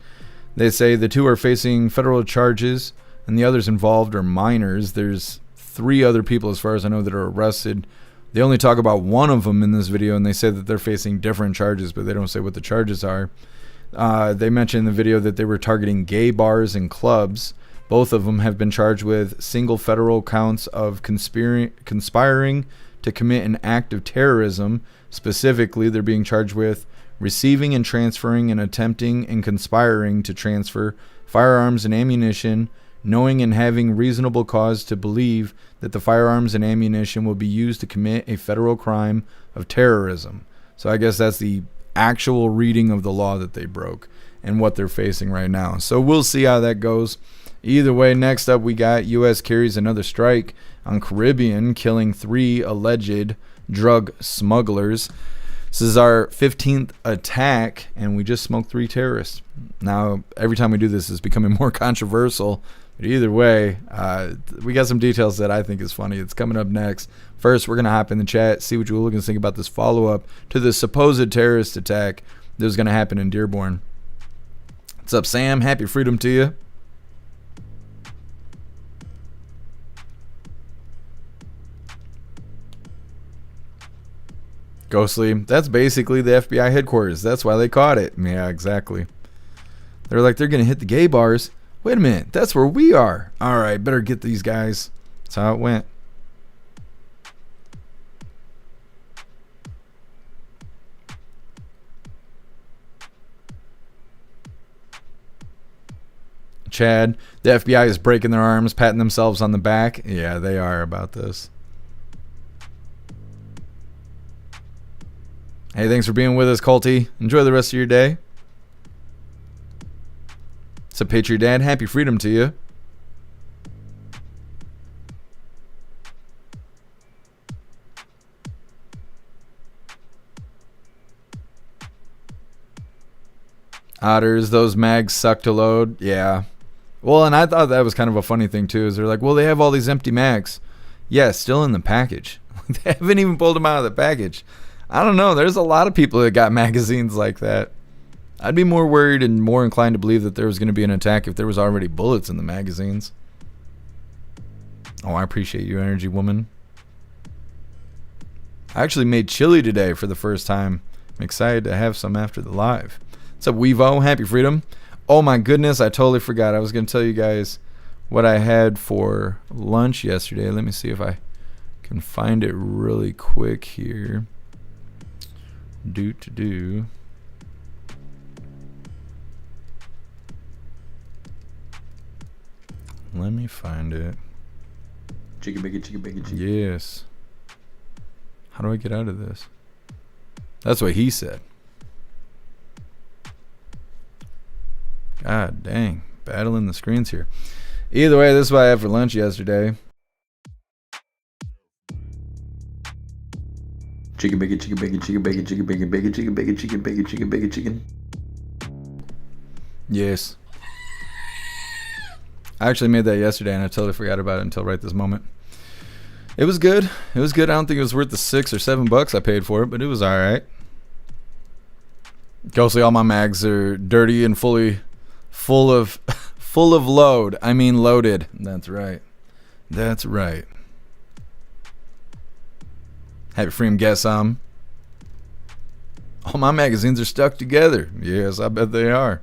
They say the two are facing federal charges and the others involved are minors. There's 3 other people, as far as I know, that are arrested. They only talk about one of them in this video, and they say that they're facing different charges, but they don't say what the charges are. They mentioned in the video that they were targeting gay bars and clubs. Both of them have been charged with single federal counts of conspiring to commit an act of terrorism. Specifically, they're being charged with receiving and transferring and attempting and conspiring to transfer firearms and ammunition, knowing and having reasonable cause to believe that the firearms and ammunition will be used to commit a federal crime of terrorism. So I guess that's the actual reading of the law that they broke and what they're facing right now. So we'll see how that goes. Either way, next up we got U.S. carries another strike on Caribbean, killing 3 alleged drug smugglers. This is our 15th attack, and we just smoked 3 terrorists. Now, every time we do this, it's becoming more controversial. But either way, we got some details that I think is funny. It's coming up next. First, we're going to hop in the chat, see what you hooligans think about this follow-up to the supposed terrorist attack that was going to happen in Dearborn. What's up, Sam? Happy freedom to you. Ghostly, that's basically the FBI headquarters. That's why they caught it. Yeah, exactly. They're like, they're going to hit the gay bars. Wait a minute, that's where we are. All right, better get these guys. That's how it went. Chad, the FBI is breaking their arms, patting themselves on the back. Yeah, they are about this. Hey, thanks for being with us, Colty. Enjoy the rest of your day. What's up, Patriot Dad? Happy freedom to you. Otters, those mags suck to load. Yeah. Well, and I thought that was kind of a funny thing, too, is they're like, well, they have all these empty mags. Yeah, still in the package. They haven't even pulled them out of the package. I don't know. There's a lot of people that got magazines like that. I'd be more worried and more inclined to believe that there was going to be an attack if there was already bullets in the magazines. Oh, I appreciate you, Energy Woman. I actually made chili today for the first time. I'm excited to have some after the live. What's up, Weevo? Happy freedom. Oh my goodness, I totally forgot. I was going to tell you guys what I had for lunch yesterday. Let me see if I can find it really quick here. Let me find it. Chicken bacon, chicken bacon, chicken. Yes. How do I get out of this? That's what he said. God dang. Battling the screens here. Either way, this is what I had for lunch yesterday. Chicken bacon, chicken bacon, chicken bacon, chicken bacon, bacon, chicken bacon, chicken bacon, chicken bacon, chicken. Yes. I actually made that yesterday and I totally forgot about it until right this moment. It was good. It was good. I don't think it was worth the $6 or $7 I paid for it, but it was alright. Ghostly, all my mags are dirty and full of load. I mean loaded. That's right. That's right. Happy Freedom guess All my magazines are stuck together. Yes, I bet they are.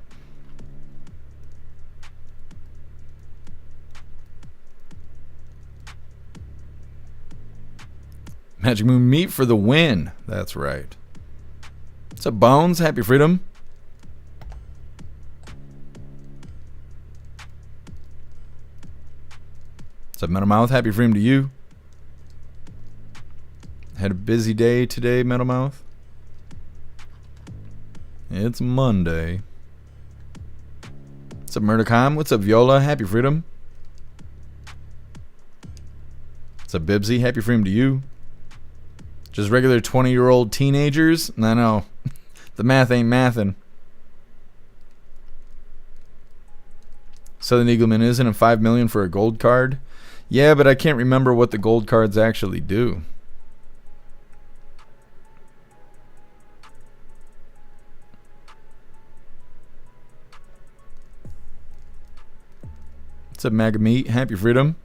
Magic Moon Meat for the win. That's right. What's up, Bones? Happy Freedom. What's up, Metal Mouth? Happy Freedom to you. Had a busy day today, Metal Mouth. It's Monday. What's up, Murdercom? What's up, Viola? Happy Freedom. What's up, Bibsy? Happy Freedom to you. Just regular 20-year-old teenagers? No. The math ain't mathin'. Southern Eagleman isn't a $5 million for a gold card? Yeah, but I can't remember what the gold cards actually do. What's up, Maga Meat? Happy Freedom.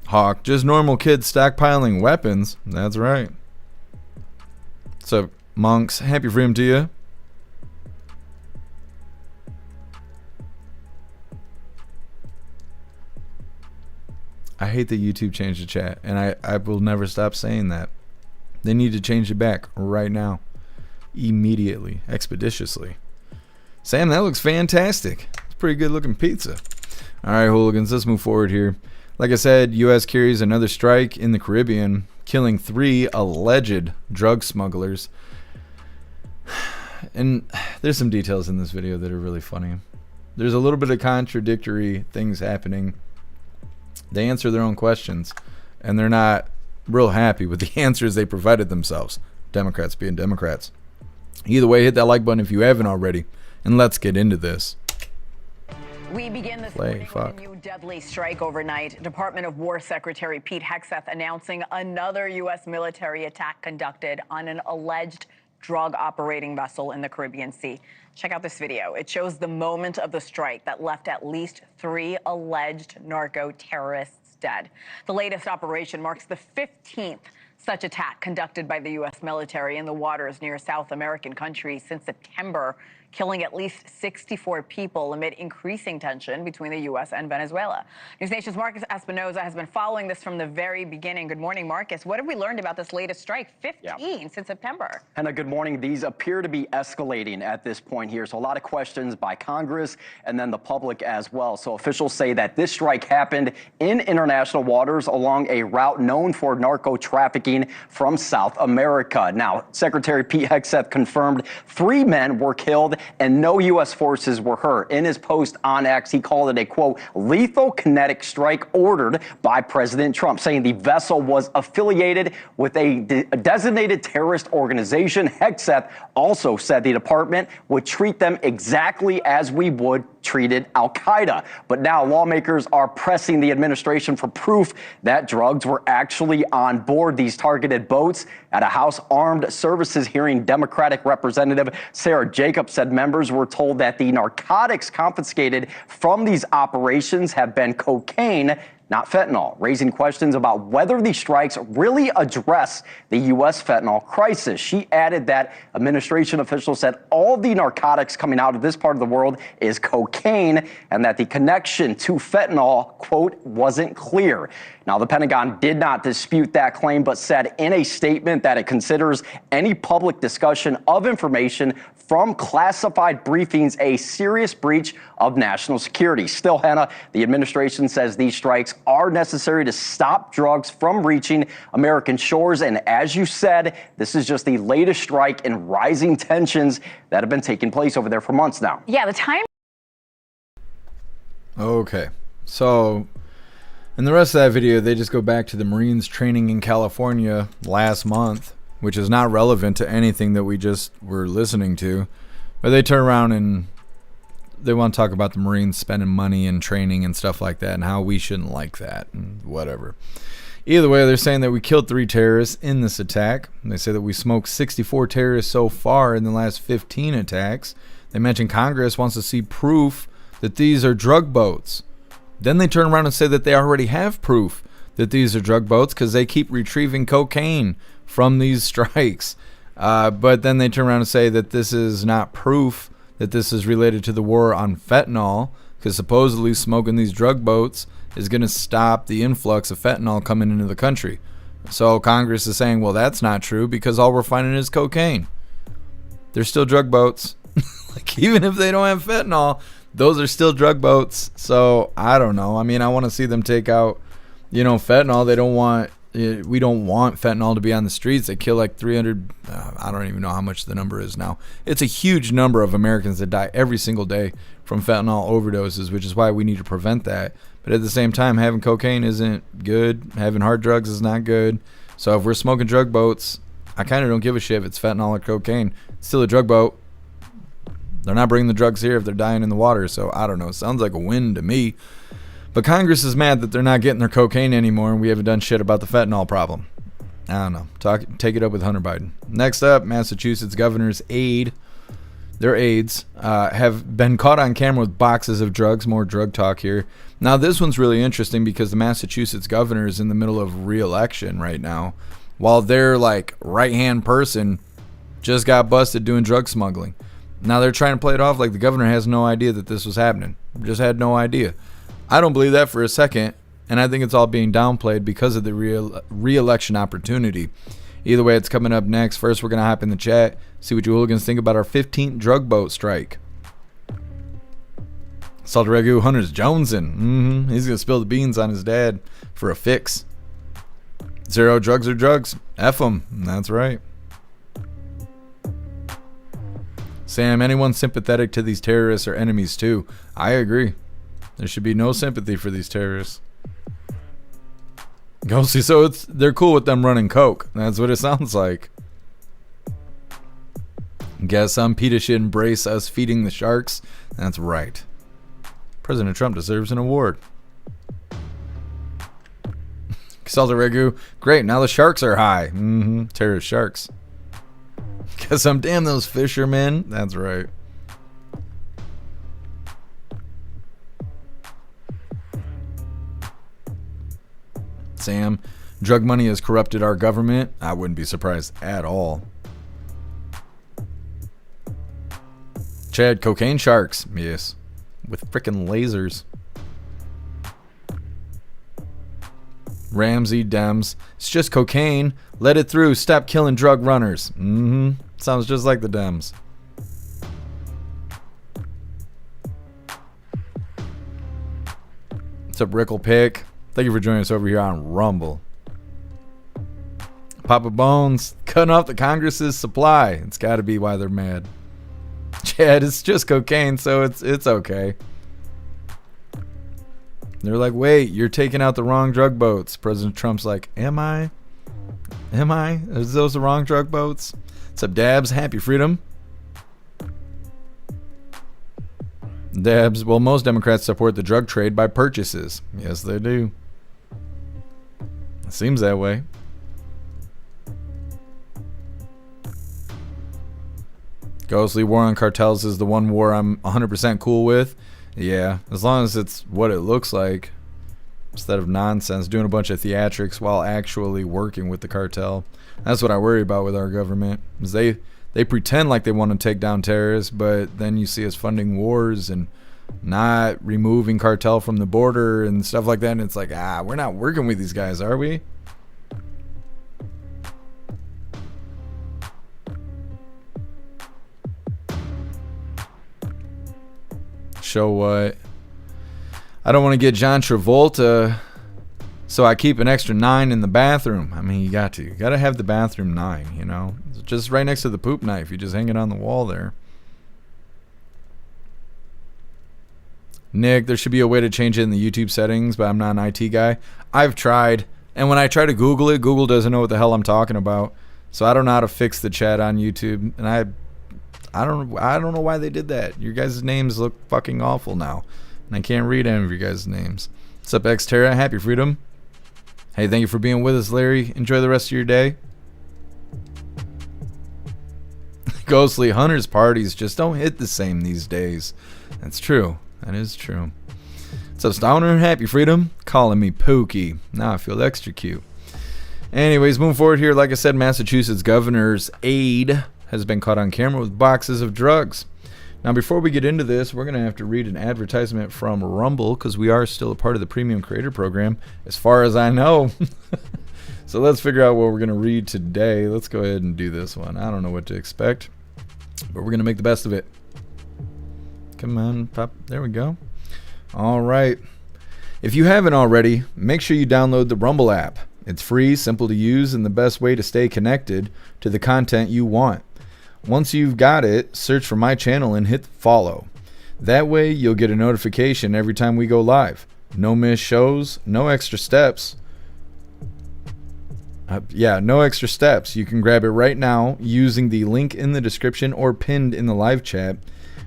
Hawk, just normal kids stockpiling weapons. That's right. What's up, Monks? Happy Freedom to you. I hate that YouTube changed the chat, and I will never stop saying that. They need to change it back right now. Immediately. Expeditiously. Sam, that looks fantastic. It's pretty good looking pizza. Alright, hooligans, let's move forward here. Like I said, U.S. carries another strike in the Caribbean, killing 3 alleged drug smugglers. And there's some details in this video that are really funny. There's a little bit of contradictory things happening. They answer their own questions, and they're not real happy with the answers they provided themselves. Democrats being Democrats. Either way, hit that like button if you haven't already, and let's get into this. We begin this morning with a new deadly strike overnight. Department of War Secretary Pete Hegseth announcing another U.S. military attack conducted on an alleged drug operating vessel in the Caribbean Sea. Check out this video. It shows the moment of the strike that left at least 3 alleged narco terrorists dead. The latest operation marks the 15th such attack conducted by the U.S. military in the waters near South American countries since September, killing at least 64 people amid increasing tension between the U.S. and Venezuela. News Nation's Marcus Espinoza has been following this from the very beginning. Good morning, Marcus. What have we learned about this latest strike? 15 since September. Hannah, good morning. These appear to be escalating at this point here. So a lot of questions by Congress and then the public as well. So officials say that this strike happened in international waters along a route known for narco trafficking from South America. Now, Secretary Pete Hegseth confirmed 3 men were killed and no U.S. forces were hurt. In his post on X, he called it a, quote, lethal kinetic strike ordered by President Trump, saying the vessel was affiliated with a designated terrorist organization. Hegseth also said the department would treat them exactly as we would treated Al-Qaeda. But now lawmakers are pressing the administration for proof that drugs were actually on board these targeted boats. At a House Armed Services hearing, Democratic Representative Sarah Jacobs said members were told that the narcotics confiscated from these operations have been cocaine, not fentanyl, raising questions about whether these strikes really address the U.S. fentanyl crisis. She added that administration officials said all the narcotics coming out of this part of the world is cocaine and that the connection to fentanyl, quote, wasn't clear. Now, the Pentagon did not dispute that claim, but said in a statement that it considers any public discussion of information from classified briefings a serious breach of national security. Still, Hannah, the administration says these strikes are necessary to stop drugs from reaching American shores. And as you said, this is just the latest strike in rising tensions that have been taking place over there for months now. Yeah, the time. Okay, so in the rest of that video, they just go back to the Marines training in California last month, which is not relevant to anything that we just were listening to. But they turn around and they want to talk about the Marines spending money and training and stuff like that and how we shouldn't like that and whatever. Either way, they're saying that we killed 3 terrorists in this attack. They say that we smoked 64 terrorists so far in the last 15 attacks. They mention Congress wants to see proof that these are drug boats. Then they turn around and say that they already have proof that these are drug boats because they keep retrieving cocaine from these strikes. But then they turn around and say that this is not proof that this is related to the war on fentanyl, because supposedly smoking these drug boats is going to stop the influx of fentanyl coming into the country. So Congress is saying, well, that's not true because all we're finding is cocaine. They're still drug boats. Like, even if they don't have fentanyl, those are still drug boats. So I don't know. I mean, I want to see them take out, fentanyl. They don't want, we don't want fentanyl to be on the streets. They kill like 300, I don't even know how much the number is now. It's a huge number of Americans that die every single day from fentanyl overdoses, which is why we need to prevent that. But at the same time, having cocaine isn't good. Having hard drugs is not good. So if we're smoking drug boats, I kind of don't give a shit if it's fentanyl or cocaine. It's still a drug boat. They're not bringing the drugs here if they're dying in the water. So I don't know. It sounds like a win to me. But Congress is mad that they're not getting their cocaine anymore, and we haven't done shit about the fentanyl problem. I don't know. Take it up with Hunter Biden. Next up, Massachusetts governor's aide. Their aides have been caught on camera with boxes of drugs. More drug talk here. Now, this one's really interesting because the Massachusetts governor is in the middle of re-election right now, while their right-hand person just got busted doing drug smuggling. Now they're trying to play it off like the governor has no idea that this was happening. Just had no idea. I don't believe that for a second, and I think it's all being downplayed because of the re-election opportunity. Either way, it's coming up next. First, we're going to hop in the chat, see what you hooligans think about our 15th drug boat strike. Salty Ragu, Hunter's jonesing. He's going to spill the beans on his dad for a fix. Zero drugs are drugs. F them. That's right. Sam, anyone sympathetic to these terrorists are enemies too. I agree. There should be no sympathy for these terrorists. Ghosty, so they're cool with them running coke. That's what it sounds like. Guess PETA should embrace us feeding the sharks. That's right. President Trump deserves an award. Salty Ragu, great, now the sharks are high. Terrorist sharks. Guess damn those fishermen. That's right. Sam, drug money has corrupted our government. I wouldn't be surprised at all. Chad, cocaine sharks. Yes. With frickin' lasers. Ramsey, Dems. It's just cocaine. Let it through. Stop killing drug runners. Sounds just like the Dems. What's up, Rickle Pick? Thank you for joining us over here on Rumble. Papa Bones, cutting off the Congress's supply. It's got to be why they're mad. Chad, it's just cocaine, so it's okay. They're like, wait, you're taking out the wrong drug boats. President Trump's like, am I? Is those the wrong drug boats? What's up, Dabs? Happy freedom. Dabs, well, most Democrats support the drug trade by purchases. Yes, they do. It seems that way. Ghostly, war on cartels is the one war I'm 100% cool with. Yeah, as long as it's what it looks like, instead of nonsense, doing a bunch of theatrics while actually working with the cartel. That's what I worry about with our government. Is they pretend like they want to take down terrorists, but then you see us funding wars and not removing cartel from the border and stuff like that. And it's like, we're not working with these guys, are we? Show what? I don't want to get John Travolta, so I keep an extra 9 in the bathroom. I mean, you got to have the bathroom 9, you know, just right next to the poop knife. You just hang it on the wall there. Nick, there should be a way to change it in the YouTube settings, but I'm not an IT guy. I've tried, and when I try to Google it, Google doesn't know what the hell I'm talking about. So I don't know how to fix the chat on YouTube, and I don't know why they did that. Your guys' names look fucking awful now, and I can't read any of your guys' names. What's up, Xterra? Happy freedom. Hey, thank you for being with us, Larry. Enjoy the rest of your day. ghostly hunters parties just don't hit the same these days. That's true. That is true. What's up, Stoner? Happy Freedom? Calling me Pookie. Now I feel extra cute. Anyways, moving forward here, like I said, Massachusetts governor's aide has been caught on camera with boxes of drugs. Now, before we get into this, we're going to have to read an advertisement from Rumble because we are still a part of the Premium Creator Program, as far as I know. So let's figure out what we're going to read today. Let's go ahead and do this one. I don't know what to expect, but we're going to make the best of it. Come on, pop. There we go. All right. If you haven't already, make sure you download the Rumble app. It's free, simple to use, and the best way to stay connected to the content you want. Once you've got it, search for my channel and hit follow. That way, you'll get a notification every time we go live. No missed shows, no extra steps. No extra steps. You can grab it right now using the link in the description or pinned in the live chat.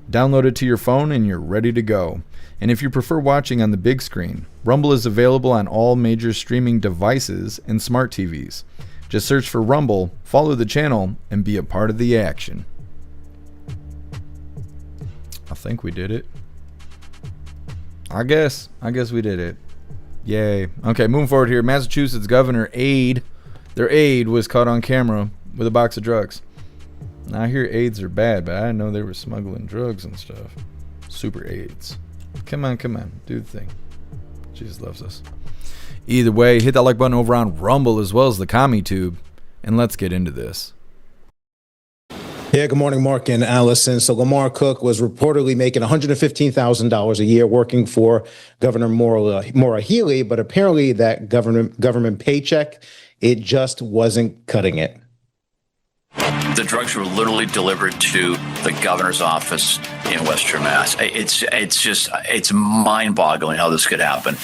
Download it to your phone and you're ready to go. And if you prefer watching on the big screen, Rumble is available on all major streaming devices and smart TVs. Just search for Rumble, follow the channel, and be a part of the action. I think we did it. I guess we did it. Yay. Okay, moving forward here. Massachusetts governor aide, their aide was caught on camera with a box of drugs. Now I hear aides are bad, but I didn't know they were smuggling drugs and stuff. Super aides. Come on, do the thing. Jesus loves us. Either way, hit that like button over on Rumble as well as the Commie Tube, and let's get into this. Yeah, good morning, Mark and Allison. So Lamar Cook was reportedly making $115,000 a year working for Governor Maura Healey, but apparently that government paycheck, it just wasn't cutting it. The drugs were literally delivered to the governor's office in Western Mass. It's mind-boggling how this could happen.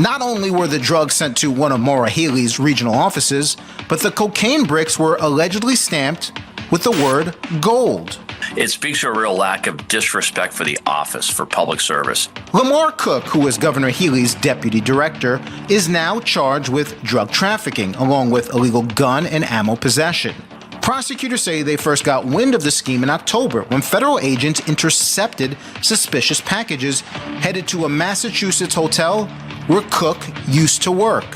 Not only were the drugs sent to one of Maura Healey's regional offices, but the cocaine bricks were allegedly stamped with the word gold. It speaks to a real lack of disrespect for the office, for public service. Lamar Cook, who was Governor Healey's deputy director, is now charged with drug trafficking, along with illegal gun and ammo possession. Prosecutors say they first got wind of the scheme in October when federal agents intercepted suspicious packages headed to a Massachusetts hotel where Cook used to work.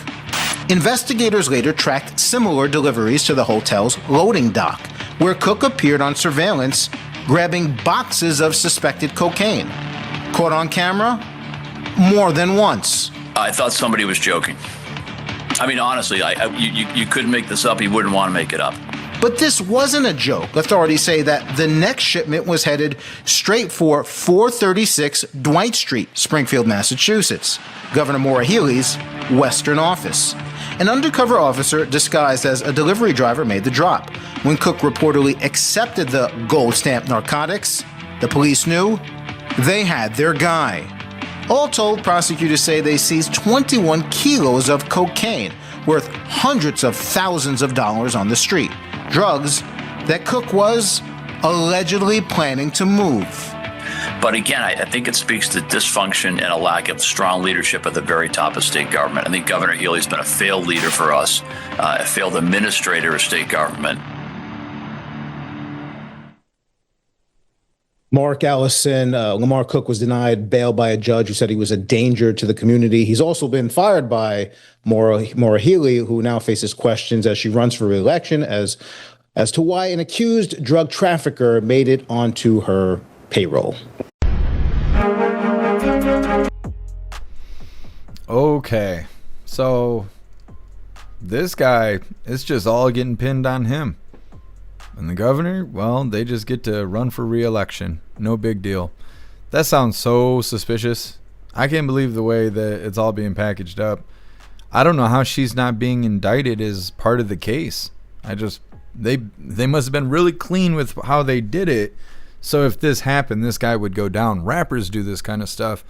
Investigators later tracked similar deliveries to the hotel's loading dock, where Cook appeared on surveillance grabbing boxes of suspected cocaine. Caught on camera more than once. I thought somebody was joking. I mean, honestly, you couldn't make this up. You wouldn't want to make it up. But this wasn't a joke. Authorities say that the next shipment was headed straight for 436 Dwight Street, Springfield, Massachusetts, Governor Maura Healey's Western office. An undercover officer disguised as a delivery driver made the drop. When Cook reportedly accepted the gold-stamped narcotics, the police knew they had their guy. All told, prosecutors say they seized 21 kilos of cocaine, worth hundreds of thousands of dollars on the street. Drugs that Cook was allegedly planning to move. But again, I think it speaks to dysfunction and a lack of strong leadership at the very top of state government. I think Governor Healey's been a failed leader for us, a failed administrator of state government. Mark, Allison, Lamar Cook was denied bail by a judge who said he was a danger to the community. He's also been fired by Maura Healey, who now faces questions as she runs for re-election as to why an accused drug trafficker made it onto her payroll. Okay, so this guy, it's just all getting pinned on him. And the governor, well, they just get to run for re-election. No big deal. That sounds so suspicious. I can't believe the way that it's all being packaged up. I don't know how she's not being indicted as part of the case. They must have been really clean with how they did it. So if this happened, this guy would go down. Rappers do this kind of stuff.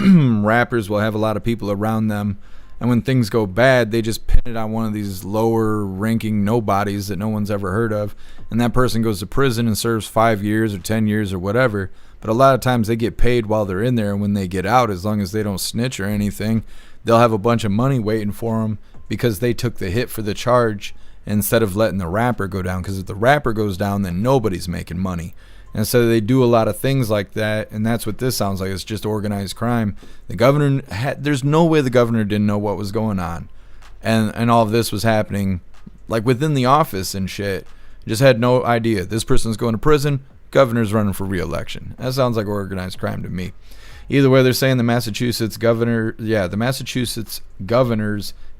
Rappers will have a lot of people around them. And when things go bad, they just pin it on one of these lower ranking nobodies that no one's ever heard of. And that person goes to prison and serves 5 years or 10 years or whatever. But a lot of times they get paid while they're in there. And when they get out, as long as they don't snitch or anything, they'll have a bunch of money waiting for them because they took the hit for the charge instead of letting the rapper go down, because if the rapper goes down, then nobody's making money. And so they do a lot of things like that, and that's what this sounds like. It's just organized crime. The governor there's no way the governor didn't know what was going on, and all of this was happening like within the office and shit. Just had no idea. This person's going to prison. Governor's running for re-election. That sounds like organized crime to me. Either way, they're saying the Massachusetts governor's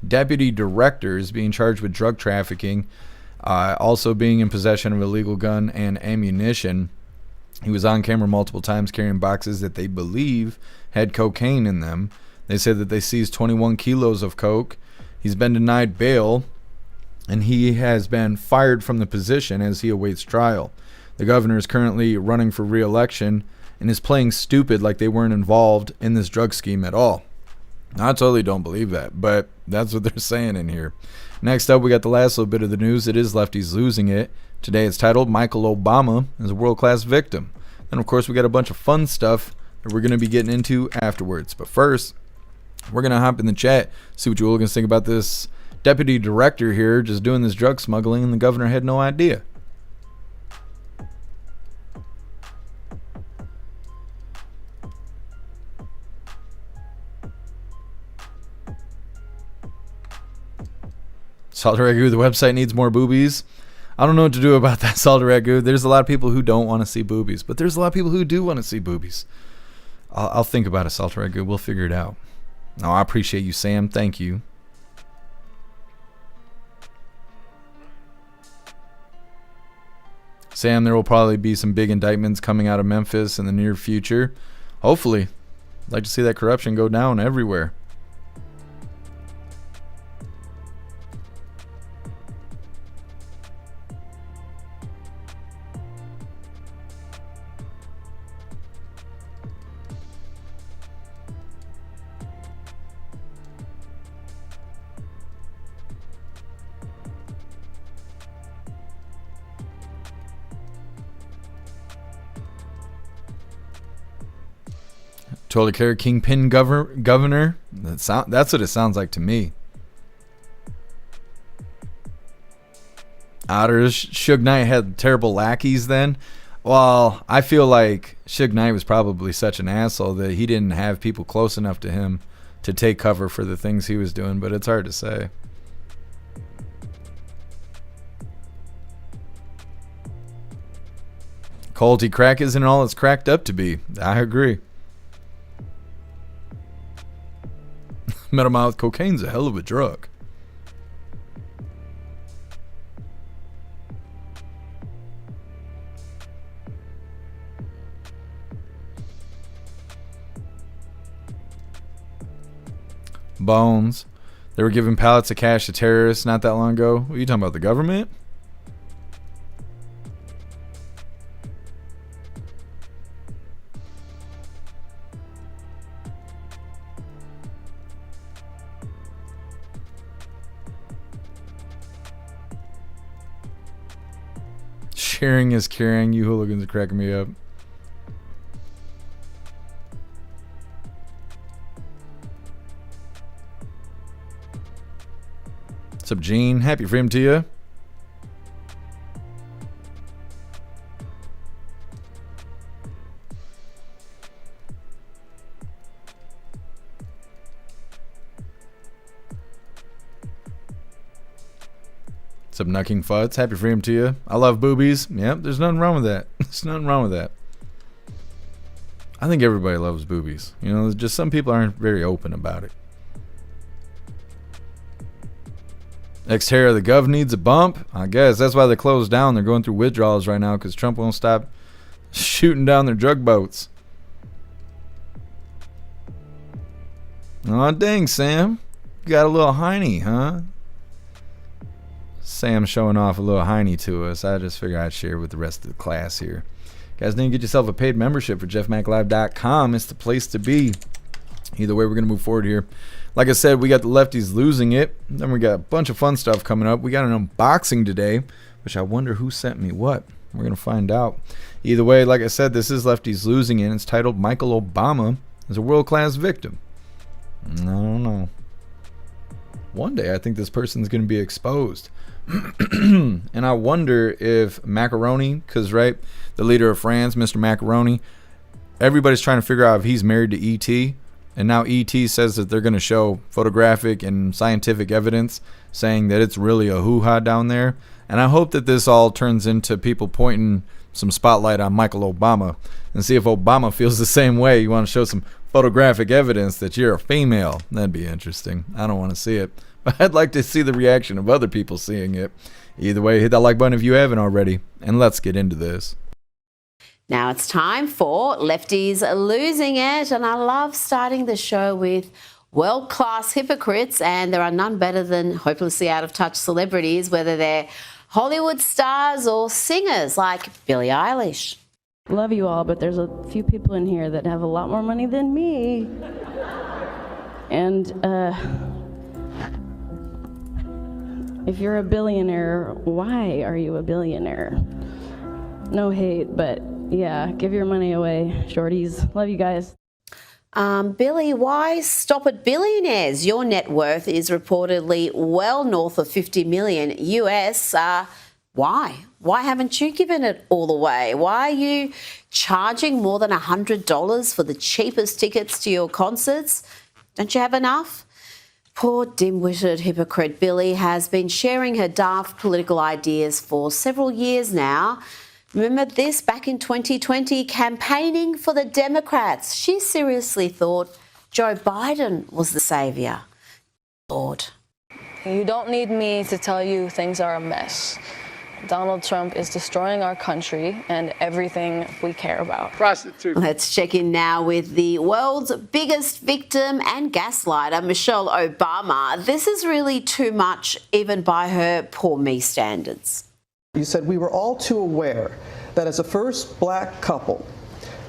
deputy director is being charged with drug trafficking, also being in possession of a illegal gun and ammunition. He was on camera multiple times carrying boxes that they believe had cocaine in them. They said that they seized 21 kilos of coke. He's been denied bail, and he has been fired from the position as he awaits trial. The governor is currently running for re-election and is playing stupid like they weren't involved in this drug scheme at all. I totally don't believe that, but that's what they're saying in here. Next up, we got the last little bit of the news. It is lefties losing it. Today it's titled, Michael Obama is a world-class victim. And of course, we got a bunch of fun stuff that we're going to be getting into afterwards. But first, we're going to hop in the chat, see what you hooligans think about this deputy director here just doing this drug smuggling, and the governor had no idea. Salty Ragu, the website needs more boobies. I don't know what to do about that, Salty Ragu. There's a lot of people who don't want to see boobies, but there's a lot of people who do want to see boobies. I'll think about it, Salty Ragu. We'll figure it out. No, I appreciate you, Sam. Thank you. Sam, there will probably be some big indictments coming out of Memphis in the near future. Hopefully. I'd like to see that corruption go down everywhere. Totally care, Kingpin governor. That's what it sounds like to me. Otters, Suge Knight had terrible lackeys then. Well, I feel like Suge Knight was probably such an asshole that he didn't have people close enough to him to take cover for the things he was doing, but it's hard to say. Culty crack isn't all it's cracked up to be. I agree. Metamouth cocaine's a hell of a drug. Bones. They were giving pallets of cash to terrorists not that long ago. What are you talking about, the government? Sharing is caring. You hooligans are cracking me up. What's up, Gene? Happy freedom to you. What's up, Knucking Fuds? Happy freedom to you. I love boobies. Yep, there's nothing wrong with that. There's nothing wrong with that. I think everybody loves boobies. You know, just some people aren't very open about it. Xterra, the gov needs a bump. I guess that's why they closed down. They're going through withdrawals right now because Trump won't stop shooting down their drug boats. Aw, dang, Sam. You got a little hiney, huh? Sam showing off a little hiney to us. I just figured I'd share with the rest of the class here. Guys, need to get yourself a paid membership for jeffmaclive.com. It's the place to be. Either way, we're going to move forward here. Like I said, we got the lefties losing it. Then we got a bunch of fun stuff coming up. We got an unboxing today, which I wonder who sent me what. We're going to find out. Either way, like I said, this is lefties losing it. It's titled, Michael Obama is a world-class victim. I don't know. One day, I think this person's going to be exposed. And I wonder if Macaroni, because, right, the leader of France, Mr. Macaroni, everybody's trying to figure out if he's married to E.T., and now E.T. says that they're going to show photographic and scientific evidence saying that it's really a hoo-ha down there. And I hope that this all turns into people pointing some spotlight on Michael Obama and see if Obama feels the same way. You want to show some photographic evidence that you're a female. That'd be interesting. I don't want to see it, but I'd like to see the reaction of other people seeing it. Either way, hit that like button if you haven't already, and let's get into this. Now it's time for Lefties Losing It, and I love starting the show with world-class hypocrites, and there are none better than hopelessly out-of-touch celebrities, whether they're Hollywood stars or singers like Billie Eilish. Love you all, but there's a few people in here that have a lot more money than me. And if you're a billionaire, why are you a billionaire? No hate, but yeah, give your money away, shorties. Love you guys. Billy, why stop at billionaires? Your net worth is reportedly well north of 50 million US. Why? Why haven't you given it all away? Why are you charging more than $100 for the cheapest tickets to your concerts? Don't you have enough? Poor dim-witted hypocrite Billy has been sharing her daft political ideas for several years now. Remember this back in 2020, campaigning for the Democrats. She seriously thought Joe Biden was the savior. Lord. You don't need me to tell you things are a mess. Donald Trump is destroying our country and everything we care about. Prostitute. Let's check in now with the world's biggest victim and gaslighter, Michelle Obama. This is really too much, even by her poor me standards. You said we were all too aware that as a first black couple,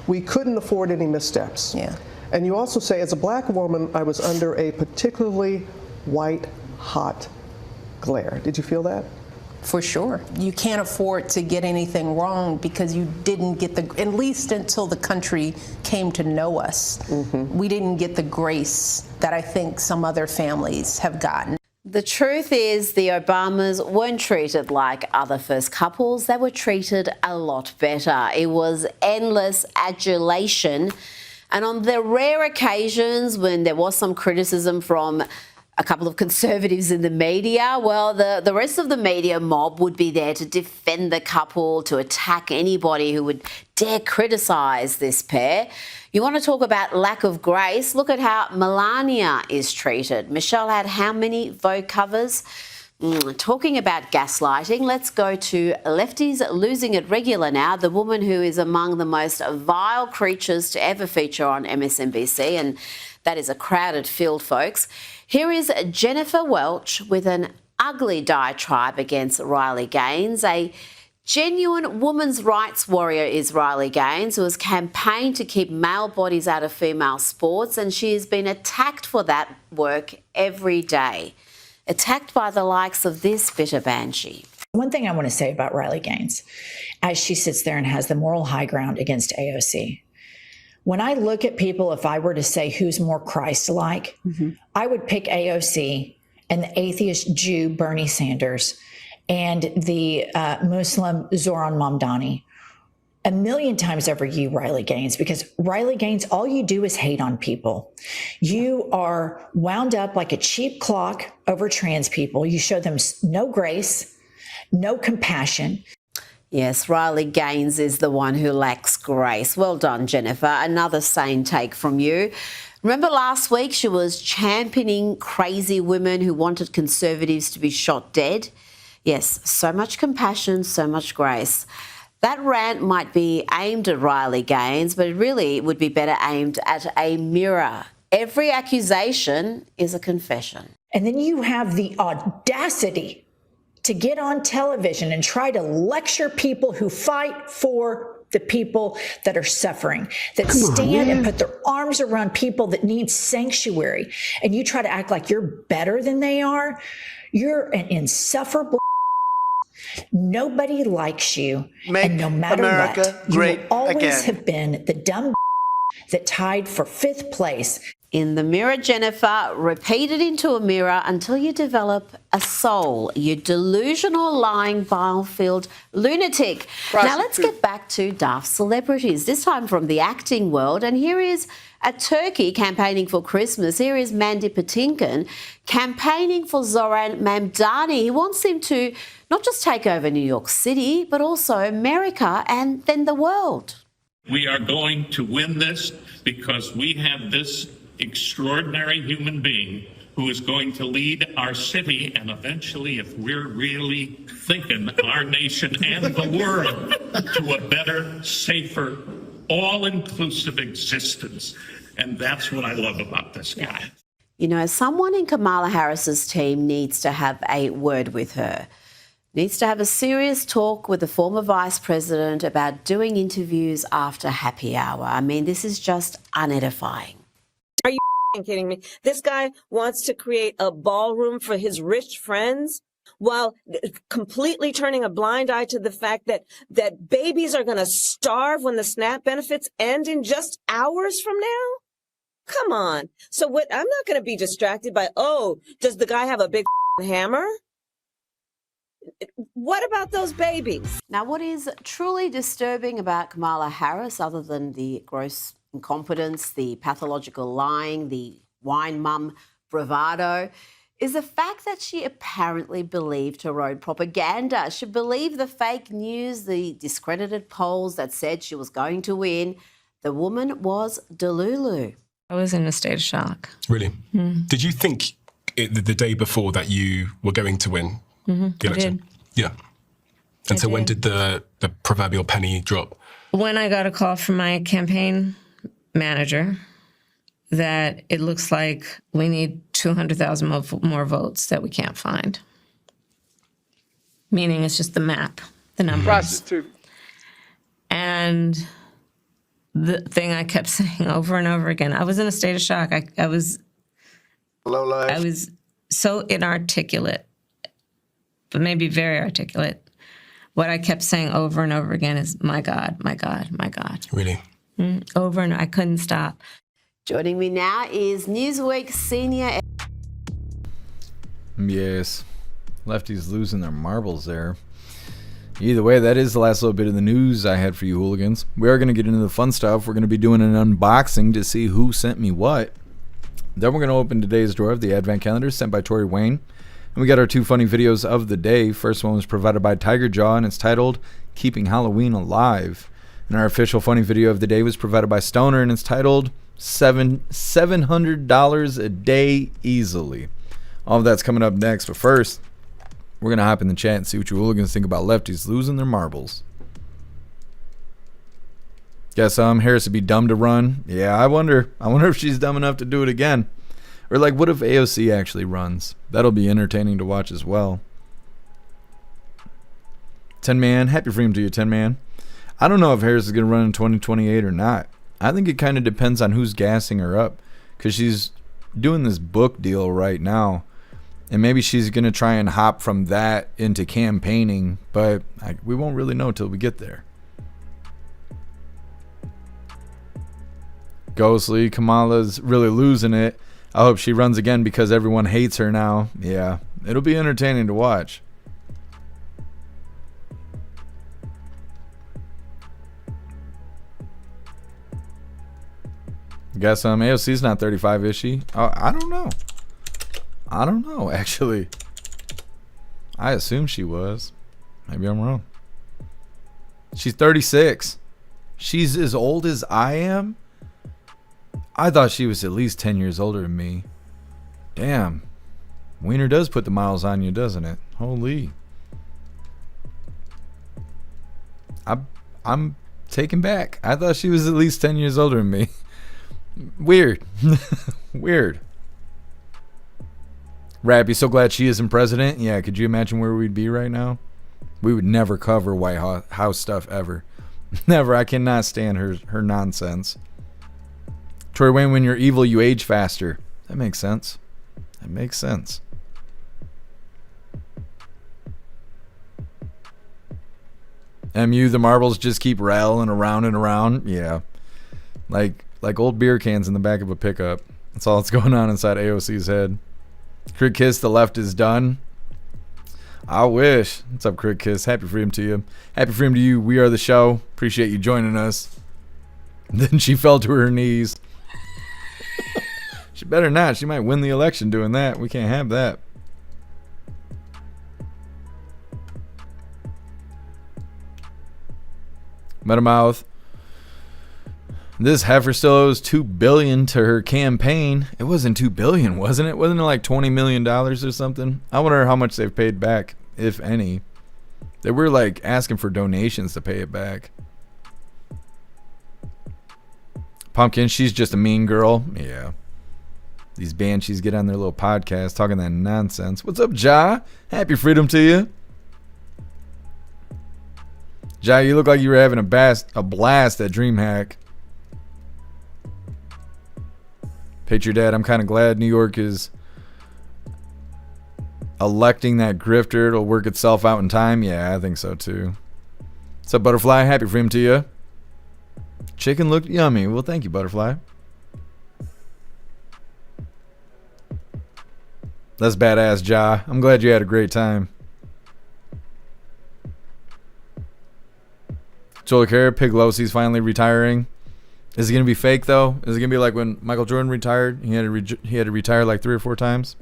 we couldn't afford any missteps. Yeah. And you also say, as a black woman, I was under a particularly white hot glare. Did you feel that? For sure. You can't afford to get anything wrong because you didn't get at least until the country came to know us, we didn't get the grace that I think some other families have gotten. The truth is the Obamas weren't treated like other first couples. They were treated a lot better. It was endless adulation. And on the rare occasions when there was some criticism from a couple of conservatives in the media, well, the rest of the media mob would be there to defend the couple, to attack anybody who would dare criticise this pair. You want to talk about lack of grace? Look at how Melania is treated. Michelle had how many Vogue covers? Talking about gaslighting, let's go to Lefties Losing It regular now, the woman who is among the most vile creatures to ever feature on MSNBC, and that is a crowded field, folks. Here is Jennifer Welch with an ugly diatribe against Riley Gaines. A genuine women's rights warrior is Riley Gaines, who has campaigned to keep male bodies out of female sports, and she has been attacked for that work every day. Attacked by the likes of this bitter banshee. One thing I want to say about Riley Gaines, as she sits there and has the moral high ground against AOC, when I look at people, if I were to say who's more Christ-like, I would pick AOC and the atheist Jew Bernie Sanders and the Muslim Zoran Mamdani a million times over you, Riley Gaines, because Riley Gaines, all you do is hate on people. You are wound up like a cheap clock over trans people. You show them no grace, no compassion. Yes, Riley Gaines is the one who lacks grace. Well done, Jennifer. Another sane take from you. Remember last week she was championing crazy women who wanted conservatives to be shot dead? Yes, so much compassion, so much grace. That rant might be aimed at Riley Gaines, but it really would be better aimed at a mirror. Every accusation is a confession. And then you have the audacity to get on television and try to lecture people who fight for the people that are suffering, that stand and put their arms around people that need sanctuary. And you try to act like you're better than they are. You're an insufferable. Nobody likes you. And no matter America what, you great will always again. have been the dumb that tied for 5th place. In the mirror, Jennifer, repeat it into a mirror until you develop a soul. You delusional, lying, bile-filled lunatic. Now let's get back to daft celebrities, this time from the acting world. And here is a turkey campaigning for Christmas. Here is Mandy Patinkin campaigning for Zoran Mamdani. He wants him to not just take over New York City, but also America and then the world. We are going to win this because we have this extraordinary human being who is going to lead our city and eventually, if we're really thinking, our nation and the world to a better, safer, all-inclusive existence. And that's what I love about this guy. You know, someone in Kamala Harris's team needs to have a word with her. Needs to have a serious talk with the former vice president about doing interviews after happy hour. I mean, this is just unedifying. Are you kidding me? This guy wants to create a ballroom for his rich friends while completely turning a blind eye to the fact that babies are going to starve when the SNAP benefits end in just hours from now? Come on. So what? I'm not going to be distracted by, oh, does the guy have a big hammer? What about those babies? Now, what is truly disturbing about Kamala Harris, other than the gross incompetence, the pathological lying, the wine mum bravado, is the fact that she apparently believed her own propaganda. She believed the fake news, the discredited polls that said she was going to win. The woman was delulu. I was in a state of shock. Really? Did you think the day before that you were going to win the election? I did. Yeah. And so when did the proverbial penny drop? When I got a call from my campaign manager that it looks like we need 200,000 more votes that we can't find. Meaning it's just the map, the numbers. And the thing I kept saying over and over again, I was in a state of shock. I was so inarticulate, but maybe very articulate. What I kept saying over and over again is, my God, my God, my God. Really? Over and I couldn't stop. Joining me now is Newsweek senior. Yes, lefties losing their marbles there. Either way, that is the last little bit of the news I had for you hooligans. We are going to get into the fun stuff. We're going to be doing an unboxing to see who sent me what. Then we're going to open today's drawer of the Advent calendar sent by Tori Wayne. And we got our two funny videos of the day. First one was provided by Tiger Jaw, and it's titled Keeping Halloween Alive. And our official funny video of the day was provided by Stoner, and it's titled $700 a day easily. All of that's coming up next, but first, we're going to hop in the chat and see what you hooligans think about lefties losing their marbles. Guess Harris would be dumb to run. Yeah, I wonder if she's dumb enough to do it again. Or like, what if AOC actually runs? That'll be entertaining to watch as well. 10 Man, happy freedom to you, 10 Man. I don't know if Harris is going to run in 2028 or not. I think it kind of depends on who's gassing her up, because she's doing this book deal right now. And maybe she's going to try and hop from that into campaigning, but we won't really know till we get there. Ghostly, Kamala's really losing it. I hope she runs again because everyone hates her now. Yeah, it'll be entertaining to watch. Guess AOC's not 35, is she? I don't know. I don't know, actually. I assume she was. Maybe I'm wrong. She's 36. She's as old as I am? I thought she was at least 10 years older than me. Damn. Wiener does put the miles on you, doesn't it? Holy. I'm taken back. I thought she was at least 10 years older than me. Weird. Weird. Rappy, so glad she isn't president. Yeah, could you imagine where we'd be right now? We would never cover White House stuff ever. Never. I cannot stand her nonsense. Troy Wayne, when you're evil, you age faster. That makes sense. That makes sense. MU, the marbles just keep rattling around and around. Yeah. Like old beer cans in the back of a pickup. That's all that's going on inside AOC's head. Crit Kiss, the left is done. I wish. What's up, Crit Kiss? Happy freedom to you. Happy freedom to you. We are the show. Appreciate you joining us. Then she fell to her knees. She better not. She might win the election doing that. We can't have that. Metamouth. This heifer still owes $2 billion to her campaign. It wasn't $2 billion, wasn't it? Wasn't it like $20 million or something? I wonder how much they've paid back, if any. They were like asking for donations to pay it back. Pumpkin, she's just a mean girl. Yeah. These banshees get on their little podcast talking that nonsense. What's up, Ja? Happy freedom to you. Ja, you look like you were having a blast at DreamHack. Patriot Dad, I'm kind of glad New York is electing that grifter. It'll work itself out in time. Yeah, I think so too. What's up, Butterfly? Happy freedom to you. Chicken looked yummy. Well, thank you, Butterfly. That's badass, Ja. I'm glad you had a great time. Joel Pig Losey's finally retiring. Is it going to be fake, though? Is it going to be like when Michael Jordan retired? He had to retire like 3 or 4 times?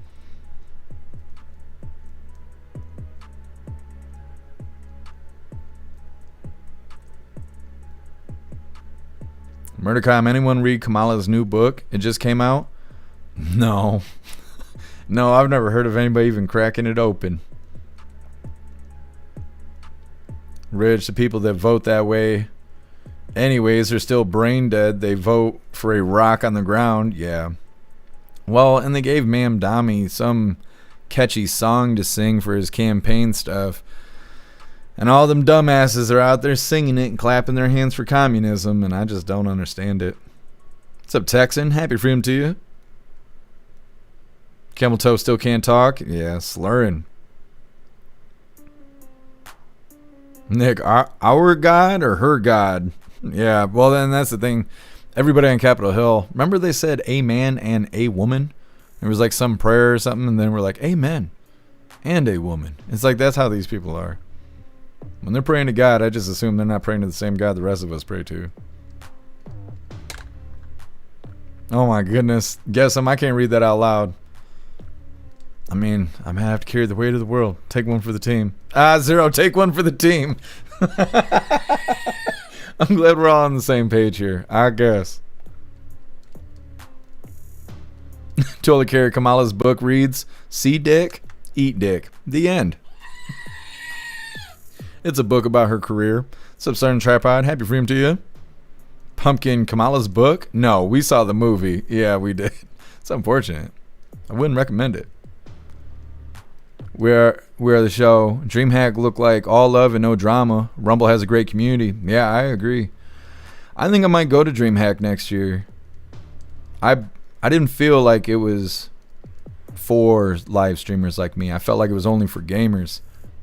Murdercom, anyone read Kamala's new book? It just came out? No. No, I've never heard of anybody even cracking it open. Rich, the people that vote that way anyways are still brain dead. They vote for a rock on the ground. Yeah. Well, and they gave Ma'am Dami some catchy song to sing for his campaign stuff. And all them dumbasses are out there singing it and clapping their hands for communism, and I just don't understand it. What's up, Texan? Happy freedom to you. Camel Toe still can't talk? Yeah, slurring. Nick, our God or her God? Yeah, well then that's the thing. Everybody on Capitol Hill, remember they said amen and a woman? There was like some prayer or something, and then we're like, amen and a woman. It's like that's how these people are. When they're praying to God, I just assume they're not praying to the same God the rest of us pray to. Oh my goodness. Guess I can't read that out loud. I mean, I'm going to have to carry the weight of the world. Take one for the team. Zero, take one for the team. I'm glad we're all on the same page here, I guess. Tola Carey Kamala's book reads, see dick, eat dick. The end. It's a book about her career. What's up, Sergeant Tripod? Happy freedom to you. Pumpkin Kamala's book? No, we saw the movie. Yeah, we did. It's unfortunate. I wouldn't recommend it. We are the show. DreamHack look like all love and no drama. Rumble has a great community. Yeah, I agree. I think I might go to DreamHack next year. I didn't feel like it was for live streamers like me. I felt like it was only for gamers.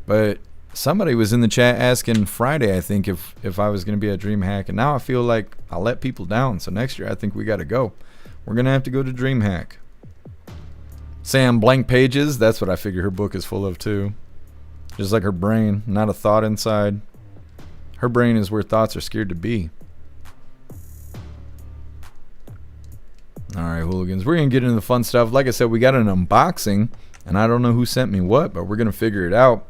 But somebody was in the chat asking Friday, I think, if I was going to be at DreamHack. And now I feel like I let people down. So next year I think we got to go. We're going to have to go to DreamHack. Sam, blank pages. That's what I figure her book is full of too. Just like her brain, not a thought inside. Her brain is where thoughts are scared to be. Alright, hooligans. We're going to get into the fun stuff. Like I said, we got an unboxing. And I don't know who sent me what, but we're going to figure it out.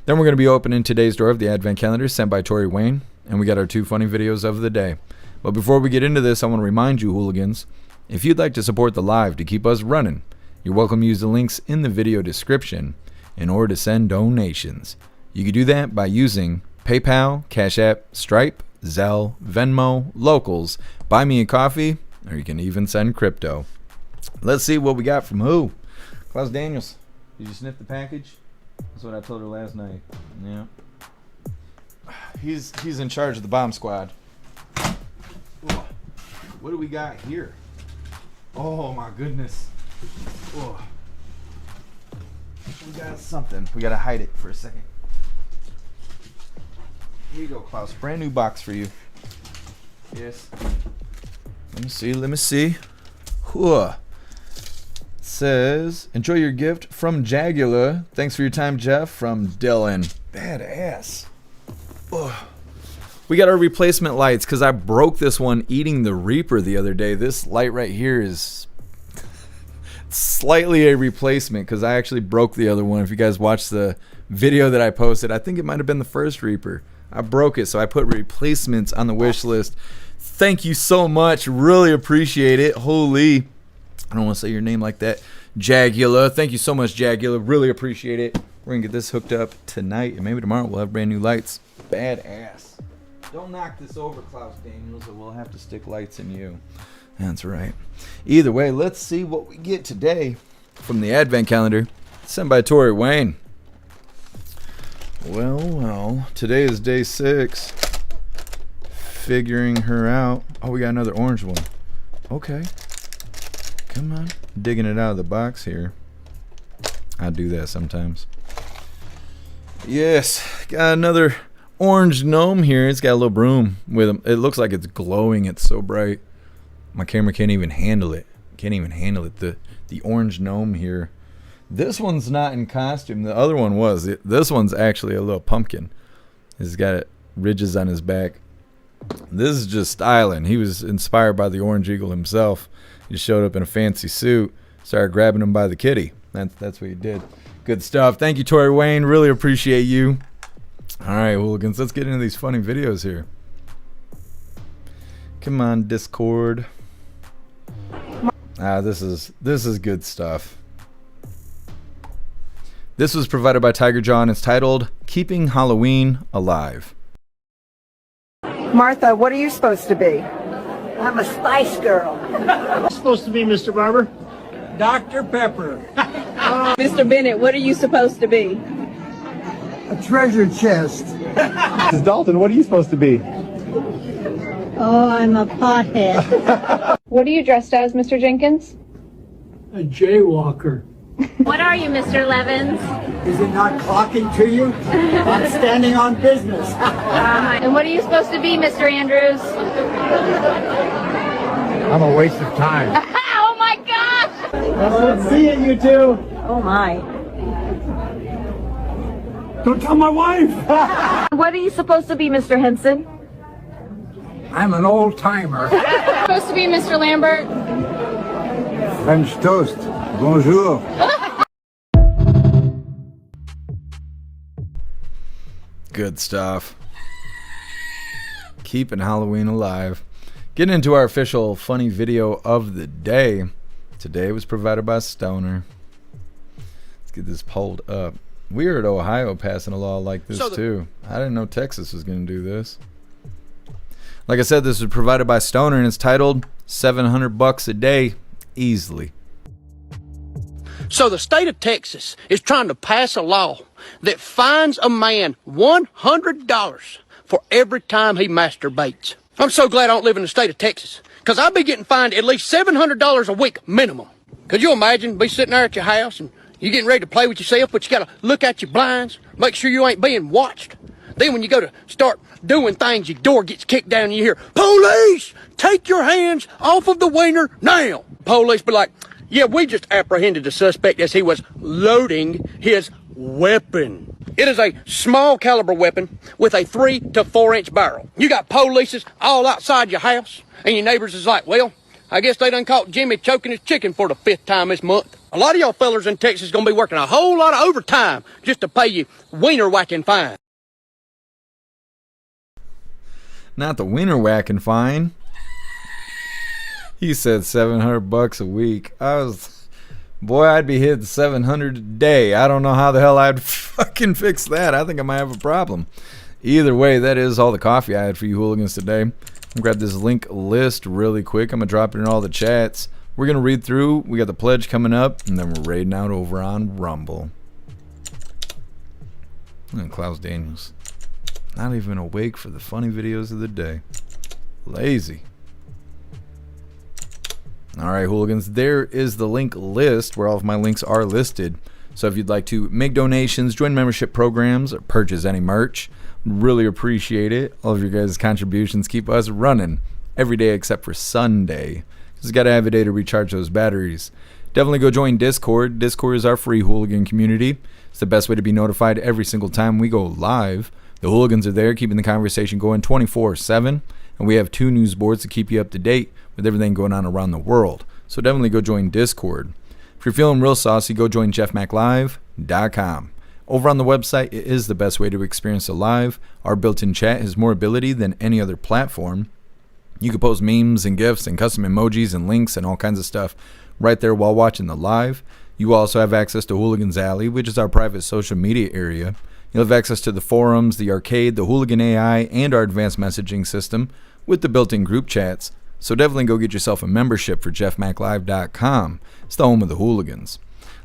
Then we're going to be opening today's door of the Advent Calendar sent by Tori Wayne. And we got our 2 funny videos of the day. But before we get into this, I want to remind you, hooligans, if you'd like to support the live to keep us running, you're welcome to use the links in the video description in order to send donations. You can do that by using PayPal, Cash App, Stripe, Zelle, Venmo, Locals, Buy Me a Coffee, or you can even send crypto. Let's see what we got from who? Klaus Daniels. Did you sniff the package? That's what I told her last night. Yeah. He's in charge of the bomb squad. Ooh. What do we got here? Oh my goodness. Oh. We got something. We gotta hide it for a second. Here you go, Klaus. Brand new box for you. Yes. Let me see. Whew. says, enjoy your gift from Jagula. Thanks for your time, Jeff. From Dylan. Badass. Ugh. We got our replacement lights because I broke this one eating the Reaper the other day. This light right here is slightly a replacement because I actually broke the other one. If you guys watched the video that I posted, I think it might have been the first Reaper. I broke it, so I put replacements on the wish list. Thank you so much. Really appreciate it. Holy, I don't want to say your name like that. Jagula. Thank you so much, Jagula. Really appreciate it. We're going to get this hooked up tonight, and maybe tomorrow we'll have brand new lights. Badass. Don't knock this over, Klaus Daniels, or we'll have to stick lights in you. That's right. Either way, let's see what we get today from the Advent calendar sent by Tori Wayne. Well, today is day 6. Figuring her out. Oh, we got another orange one. Okay. Come on. Digging it out of the box here. I do that sometimes. Yes, got another orange gnome here. It's got a little broom with him. It looks like it's glowing. It's so bright. My camera can't even handle it. The orange gnome here. This one's not in costume. The other one was. This one's actually a little pumpkin. He's got ridges on his back. This is just styling. He was inspired by the Orange Eagle himself. He showed up in a fancy suit, started grabbing him by the kitty. That's what he did. Good stuff. Thank you, Tori Wayne. Really appreciate you. All right, hooligans, let's get into these funny videos here. Come on, Discord. This is good stuff. This was provided by Tiger John. It's titled Keeping Halloween Alive. Martha, what are you supposed to be? I'm a Spice Girl. Supposed to be, Mr. Barber? Dr. Pepper. Mr. Bennett, what are you supposed to be? A treasure chest. Mrs. Dalton, what are you supposed to be? Oh, I'm a pothead. What are you dressed as, Mr. Jenkins? A jaywalker. What are you, Mr. Levins? Is it not clocking to you? I'm standing on business. And what are you supposed to be, Mr. Andrews? I'm a waste of time. Oh my gosh! Good seeing you two. Oh my. Don't tell my wife. What are you supposed to be, Mr. Henson? I'm an old timer. Supposed to be Mr. Lambert? French toast. Bonjour. Good stuff. Keeping Halloween alive. Getting into our official funny video of the day. Today was provided by Stoner. Let's get this pulled up. Weird, Ohio passing a law like this too. I didn't know Texas was going to do this. Like I said, this was provided by Stoner and it's titled $700 a day easily. So the state of Texas is trying to pass a law that fines a man $100 for every time he masturbates. I'm so glad I don't live in the state of Texas, because I'd be getting fined at least $700 a week minimum. Could you imagine be sitting there at your house and you're getting ready to play with yourself, but you got to look at your blinds, make sure you ain't being watched. Then when you go to start doing things, your door gets kicked down and you hear, "Police, take your hands off of the wiener now." Police be like, "Yeah, we just apprehended the suspect as he was loading his weapon." It is a small caliber weapon with a 3 to 4 inch barrel. You got polices all outside your house, and your neighbors is like, "Well, I guess they done caught Jimmy choking his chicken for the 5th time this month." A lot of y'all fellers in Texas gonna be working a whole lot of overtime just to pay you wiener whacking fine. Not the wiener whacking fine. He said $700 a week. Boy, I'd be hitting 700 a day. I don't know how the hell I'd fucking fix that. I think I might have a problem. Either way, that is all the coffee I had for you hooligans today. I'm gonna grab this link list really quick. I'm gonna drop it in all the chats. We're gonna read through. We got the pledge coming up, and then we're raiding out over on Rumble. And Klaus Daniels, not even awake for the funny videos of the day. Lazy. Alright, hooligans, there is the link list where all of my links are listed. So if you'd like to make donations, join membership programs, or purchase any merch, really appreciate it. All of your guys' contributions keep us running every day except for Sunday. Because you got to have a day to recharge those batteries. Definitely go join Discord. Discord is our free hooligan community. It's the best way to be notified every single time we go live. The hooligans are there keeping the conversation going 24/7. And we have 2 news boards to keep you up to date with everything going on around the world. So definitely go join Discord. If you're feeling real saucy, go join jeffmaclive.com. Over on the website, it is the best way to experience a live. Our built-in chat has more ability than any other platform. You can post memes and GIFs and custom emojis and links and all kinds of stuff right there while watching the live. You also have access to Hooligans Alley, which is our private social media area. You'll have access to the forums, the arcade, the Hooligan AI, and our advanced messaging system with the built-in group chats. So definitely go get yourself a membership for jeffmaclive.com. It's the home of the hooligans.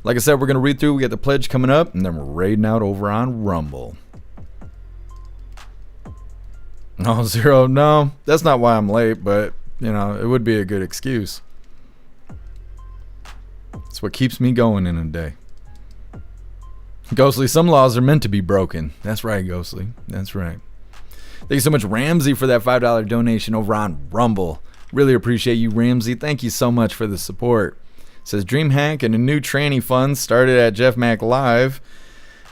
Like I said, we're going to read through. We got the pledge coming up, and then we're raiding out over on Rumble. No, Zero, no. That's not why I'm late, but, you know, it would be a good excuse. It's what keeps me going in a day. Ghostly, some laws are meant to be broken. That's right, Ghostly. That's right. Thank you so much, Ramsey, for that $5 donation over on Rumble. Really appreciate you, Ramsey. Thank you so much for the support. It says, DreamHack and a new tranny fund started at Jeff Mac Live.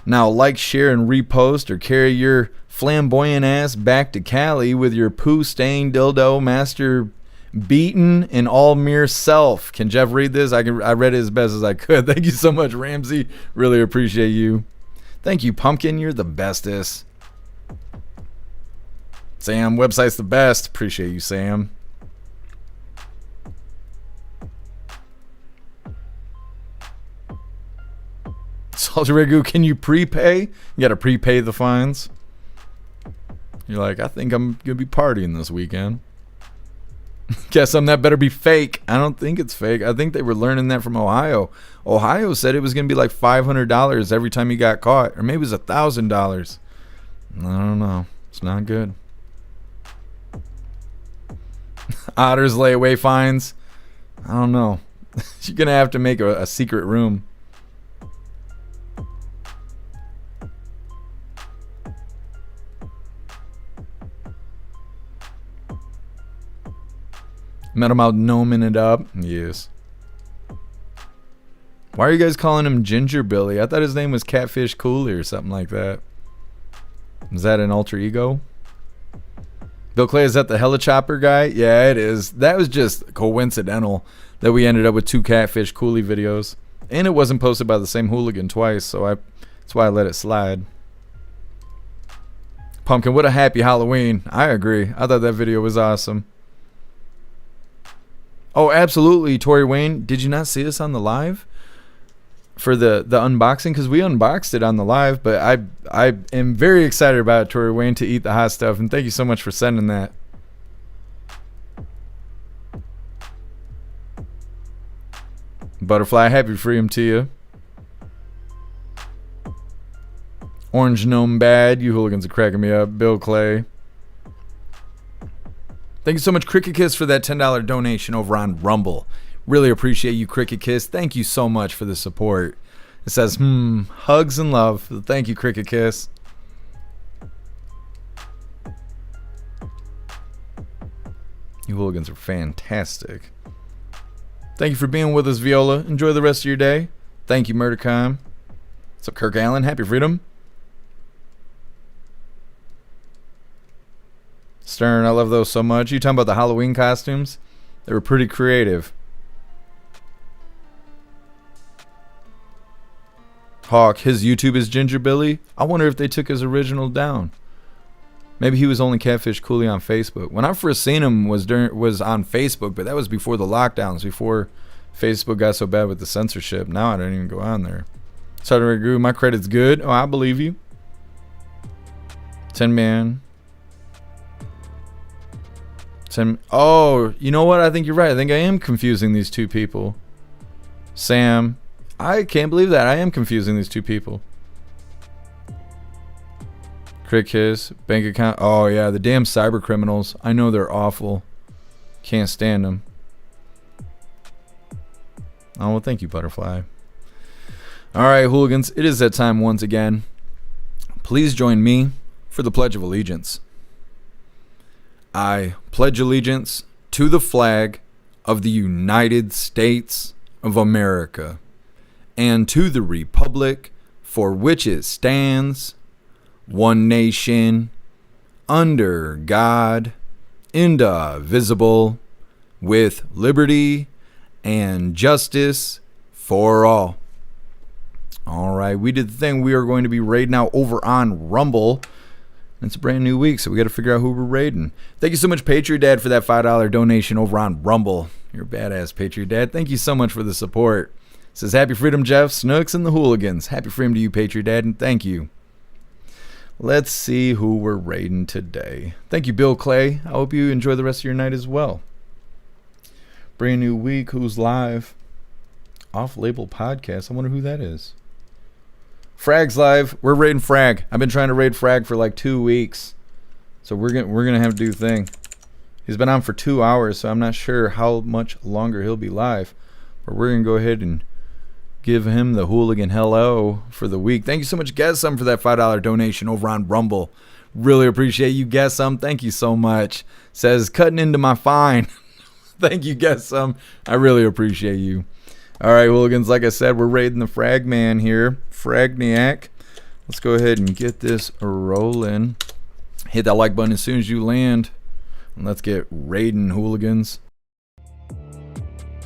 Now like, share, and repost, or carry your flamboyant ass back to Cali with your poo-stained dildo master beaten and all mere self. Can Jeff read this? I read it as best as I could. Thank you so much, Ramsey. Really appreciate you. Thank you, Pumpkin. You're the bestest. Sam, website's the best. Appreciate you, Sam. Salty Ragu, can you prepay? You gotta prepay the fines. You're like, I think I'm gonna be partying this weekend. Guess that better be fake. I don't think it's fake. I think they were learning that from Ohio. Ohio said it was gonna be like $500 every time you got caught, or maybe it was $1,000. I don't know. It's not good. Otters layaway fines. I don't know. You're gonna have to make a secret room. Met him out gnoming it up. Yes. Why are you guys calling him Ginger Billy? I thought his name was Catfish Cooley or something like that. Is that an alter ego? Bill Clay, is that the Helichopper guy? Yeah, it is. That was just coincidental that we ended up with 2 Catfish Cooley videos. And it wasn't posted by the same hooligan twice, so that's why I let it slide. Pumpkin, what a happy Halloween. I agree. I thought that video was awesome. Oh, absolutely, Tori Wayne. Did you not see us on the live for the unboxing? Because we unboxed it on the live, but I am very excited about it, Tori Wayne, to eat the hot stuff. And thank you so much for sending that. Butterfly, happy freedom to you. Orange Gnome Bad, you hooligans are cracking me up. Bill Clay. Thank you so much, Cricket Kiss, for that $10 donation over on Rumble. Really appreciate you, Cricket Kiss. Thank you so much for the support. It says, hugs and love. Thank you, Cricket Kiss. You hooligans are fantastic. Thank you for being with us, Viola. Enjoy the rest of your day. Thank you, Murdercom. What's up, Kirk Allen? Happy freedom. Stern, I love those so much. You talking about the Halloween costumes? They were pretty creative. Hawk, his YouTube is Ginger Billy. I wonder if they took his original down. Maybe he was only Catfish Cooley on Facebook. When I first seen him was on Facebook, but that was before the lockdowns, before Facebook got so bad with the censorship. Now I don't even go on there. Sorry to agree. My credit's good. Oh, I believe you. 10 man. Oh, you know what? I think you're right. I think I am confusing these 2 people. Sam, I can't believe that. I am confusing these 2 people. Crick his bank account. Oh yeah, the damn cyber criminals. I know they're awful. Can't stand them. Oh well, thank you, Butterfly. All right, hooligans. It is that time once again. Please join me for the Pledge of Allegiance. I pledge allegiance to the flag of the United States of America, and to the republic for which it stands, one nation, under God, indivisible, with liberty and justice for all. All right, we did the thing. We are going to be raiding now over on Rumble. It's a brand new week, so we got to figure out who we're raiding. Thank you so much, Patriot Dad, for that $5 donation over on Rumble. You're a badass, Patriot Dad. Thank you so much for the support. It says, Happy Freedom, Jeff, Snooks, and the Hooligans. Happy Freedom to you, Patriot Dad, and thank you. Let's see who we're raiding today. Thank you, Bill Clay. I hope you enjoy the rest of your night as well. Brand new week. Who's live? Off-label podcast. I wonder who that is. Frag's live. We're raiding Frag. I've been trying to raid Frag for like 2 weeks, so we're gonna have to do the thing. He's been on for 2 hours, so I'm not sure how much longer he'll be live, but we're gonna go ahead and give him the hooligan hello for the week. Thank you so much, Guessum, for that $5 donation over on Rumble. Really appreciate you, Guessum. Thank you so much. Says cutting into my fine. Thank you, Guessum. I really appreciate you. All right, hooligans, like I said, we're raiding the Frag Man here, Fragniac. Let's go ahead and get this rolling. Hit that like button as soon as you land. And let's get raiding, hooligans.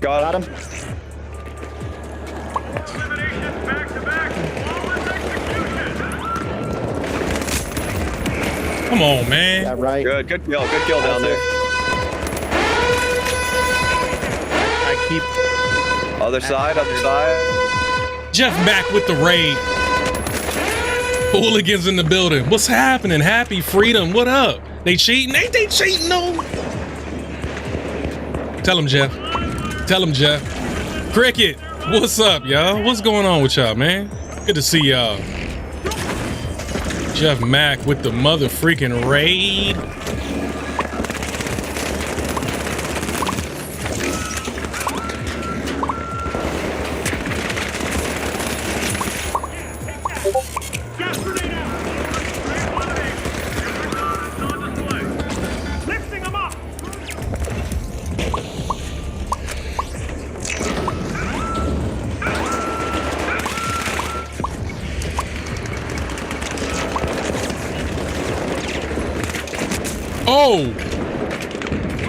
Got him. Come on, man. Yeah, right. Good kill down there. I keep... Other side. Jeff Mack with the raid. Hooligans in the building. What's happening? Happy Freedom. What up? They cheating? Ain't they cheating, no? Tell them, Jeff. Tell them, Jeff. Cricket, what's up, y'all? What's going on with y'all, man? Good to see y'all. Jeff Mack with the mother freaking raid. Oh!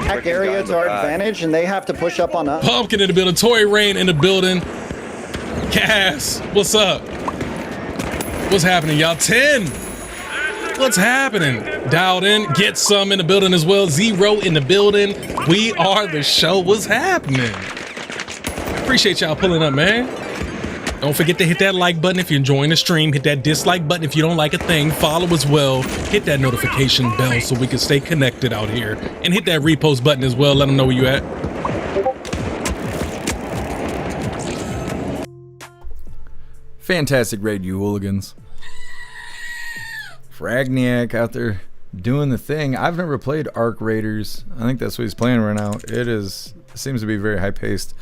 Back area to our advantage, and they have to push up on us. Pumpkin in the building. Toy Rain in the building. Cass, what's up? What's happening, y'all? 10. What's happening? Dialed in. Get some in the building as well. 0 in the building. We are the show. What's happening? Appreciate y'all pulling up, man. Don't forget to hit that like button if you're enjoying the stream. Hit that dislike button if you don't like a thing. Follow as well. Hit that notification bell so we can stay connected out here. And hit that repost button as well. Let them know where you at. Fantastic raid, you hooligans. Fragniac out there doing the thing. I've never played Arc Raiders. I think that's what he's playing right now. It seems to be very high paced.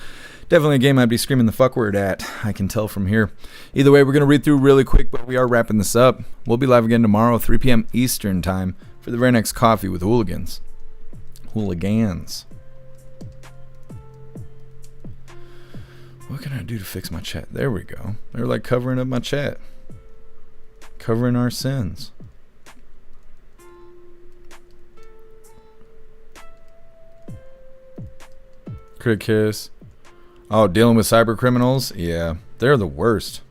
Definitely a game I'd be screaming the fuck word at. I can tell from here. Either way, we're going to read through really quick, but we are wrapping this up. We'll be live again tomorrow, 3 p.m. Eastern time for the very next Coffee with Hooligans. Hooligans. What can I do to fix my chat? There we go. They're like covering up my chat. Covering our sins. Crit kiss. Oh, dealing with cyber criminals? Yeah, they're the worst.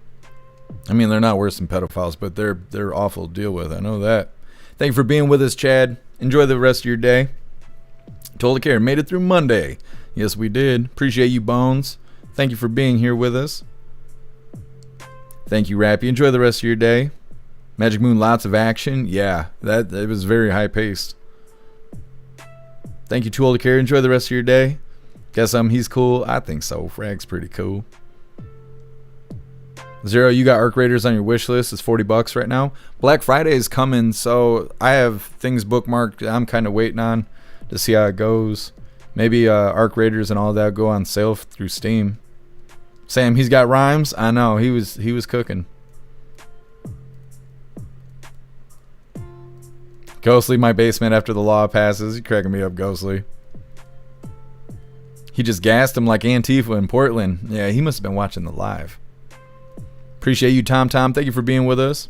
I mean, they're not worse than pedophiles, but they're awful to deal with. I know that. Thank you for being with us, Chad. Enjoy the rest of your day. Totally care. Made it through Monday. Yes, we did. Appreciate you, Bones. Thank you for being here with us. Thank you, Rappy. Enjoy the rest of your day. Magic Moon, lots of action. Yeah, it was very high paced. Thank you, Too Old to Care. Enjoy the rest of your day. Guess he's cool. I think so. Frag's pretty cool. 0, you got Arc Raiders on your wish list. It's $40 right now. Black Friday is coming, so I have things bookmarked I'm kind of waiting on to see how it goes. Maybe Arc Raiders and all that go on sale through Steam. Sam, he's got rhymes. I know he was cooking. Ghostly, my basement after the law passes. You're cracking me up, Ghostly. He just gassed him like Antifa in Portland. Yeah, he must have been watching the live. Appreciate you, Tom. Thank you for being with us.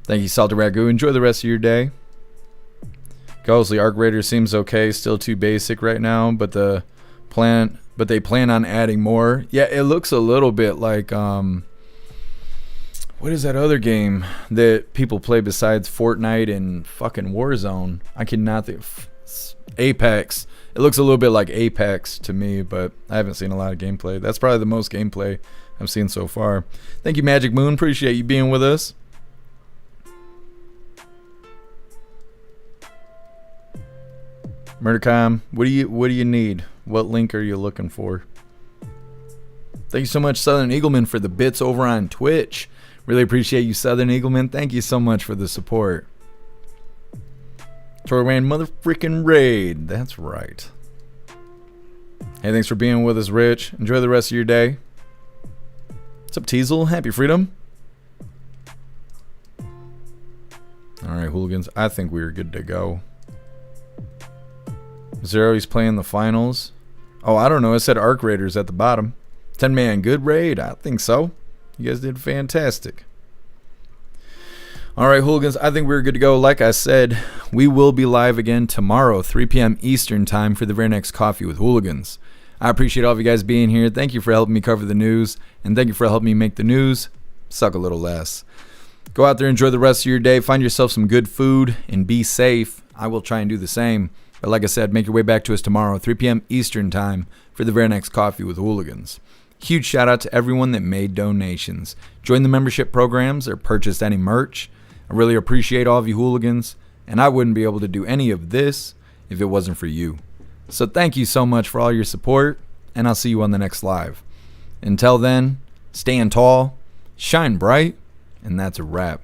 Thank you, Salty Ragu. Enjoy the rest of your day. Ghostly Arc Raider seems okay. Still too basic right now, but they plan on adding more. Yeah, it looks a little bit like what is that other game that people play besides Fortnite and fucking Warzone? I cannot think. Apex. It looks a little bit like Apex to me, but I haven't seen a lot of gameplay. That's probably the most gameplay I've seen so far. Thank you, Magic Moon. Appreciate you being with us. Murdercom, what do you need? What link are you looking for? Thank you so much, Southern Eagleman, for the bits over on Twitch. Really appreciate you, Southern Eagleman. Thank you so much for the support. Troy ran motherfreaking raid. That's right. Hey, thanks for being with us, Rich. Enjoy the rest of your day. What's up, Teasel? Happy freedom. All right, Hooligans. I think we're good to go. Zero, he's playing the finals. Oh, I don't know. It said Arc Raiders at the bottom. 10-man, good raid. I think so. You guys did fantastic. All right, Hooligans, I think we're good to go. Like I said, we will be live again tomorrow, 3 p.m. Eastern time for the very next Coffee with Hooligans. I appreciate all of you guys being here. Thank you for helping me cover the news, and thank you for helping me make the news suck a little less. Go out there, enjoy the rest of your day. Find yourself some good food, and be safe. I will try and do the same. But like I said, make your way back to us tomorrow, 3 p.m. Eastern time for the very next Coffee with Hooligans. Huge shout out to everyone that made donations, joined the membership programs, or purchased any merch. I really appreciate all of you Hooligans, and I wouldn't be able to do any of this if it wasn't for you. So thank you so much for all your support, and I'll see you on the next live. Until then, stand tall, shine bright, and that's a wrap.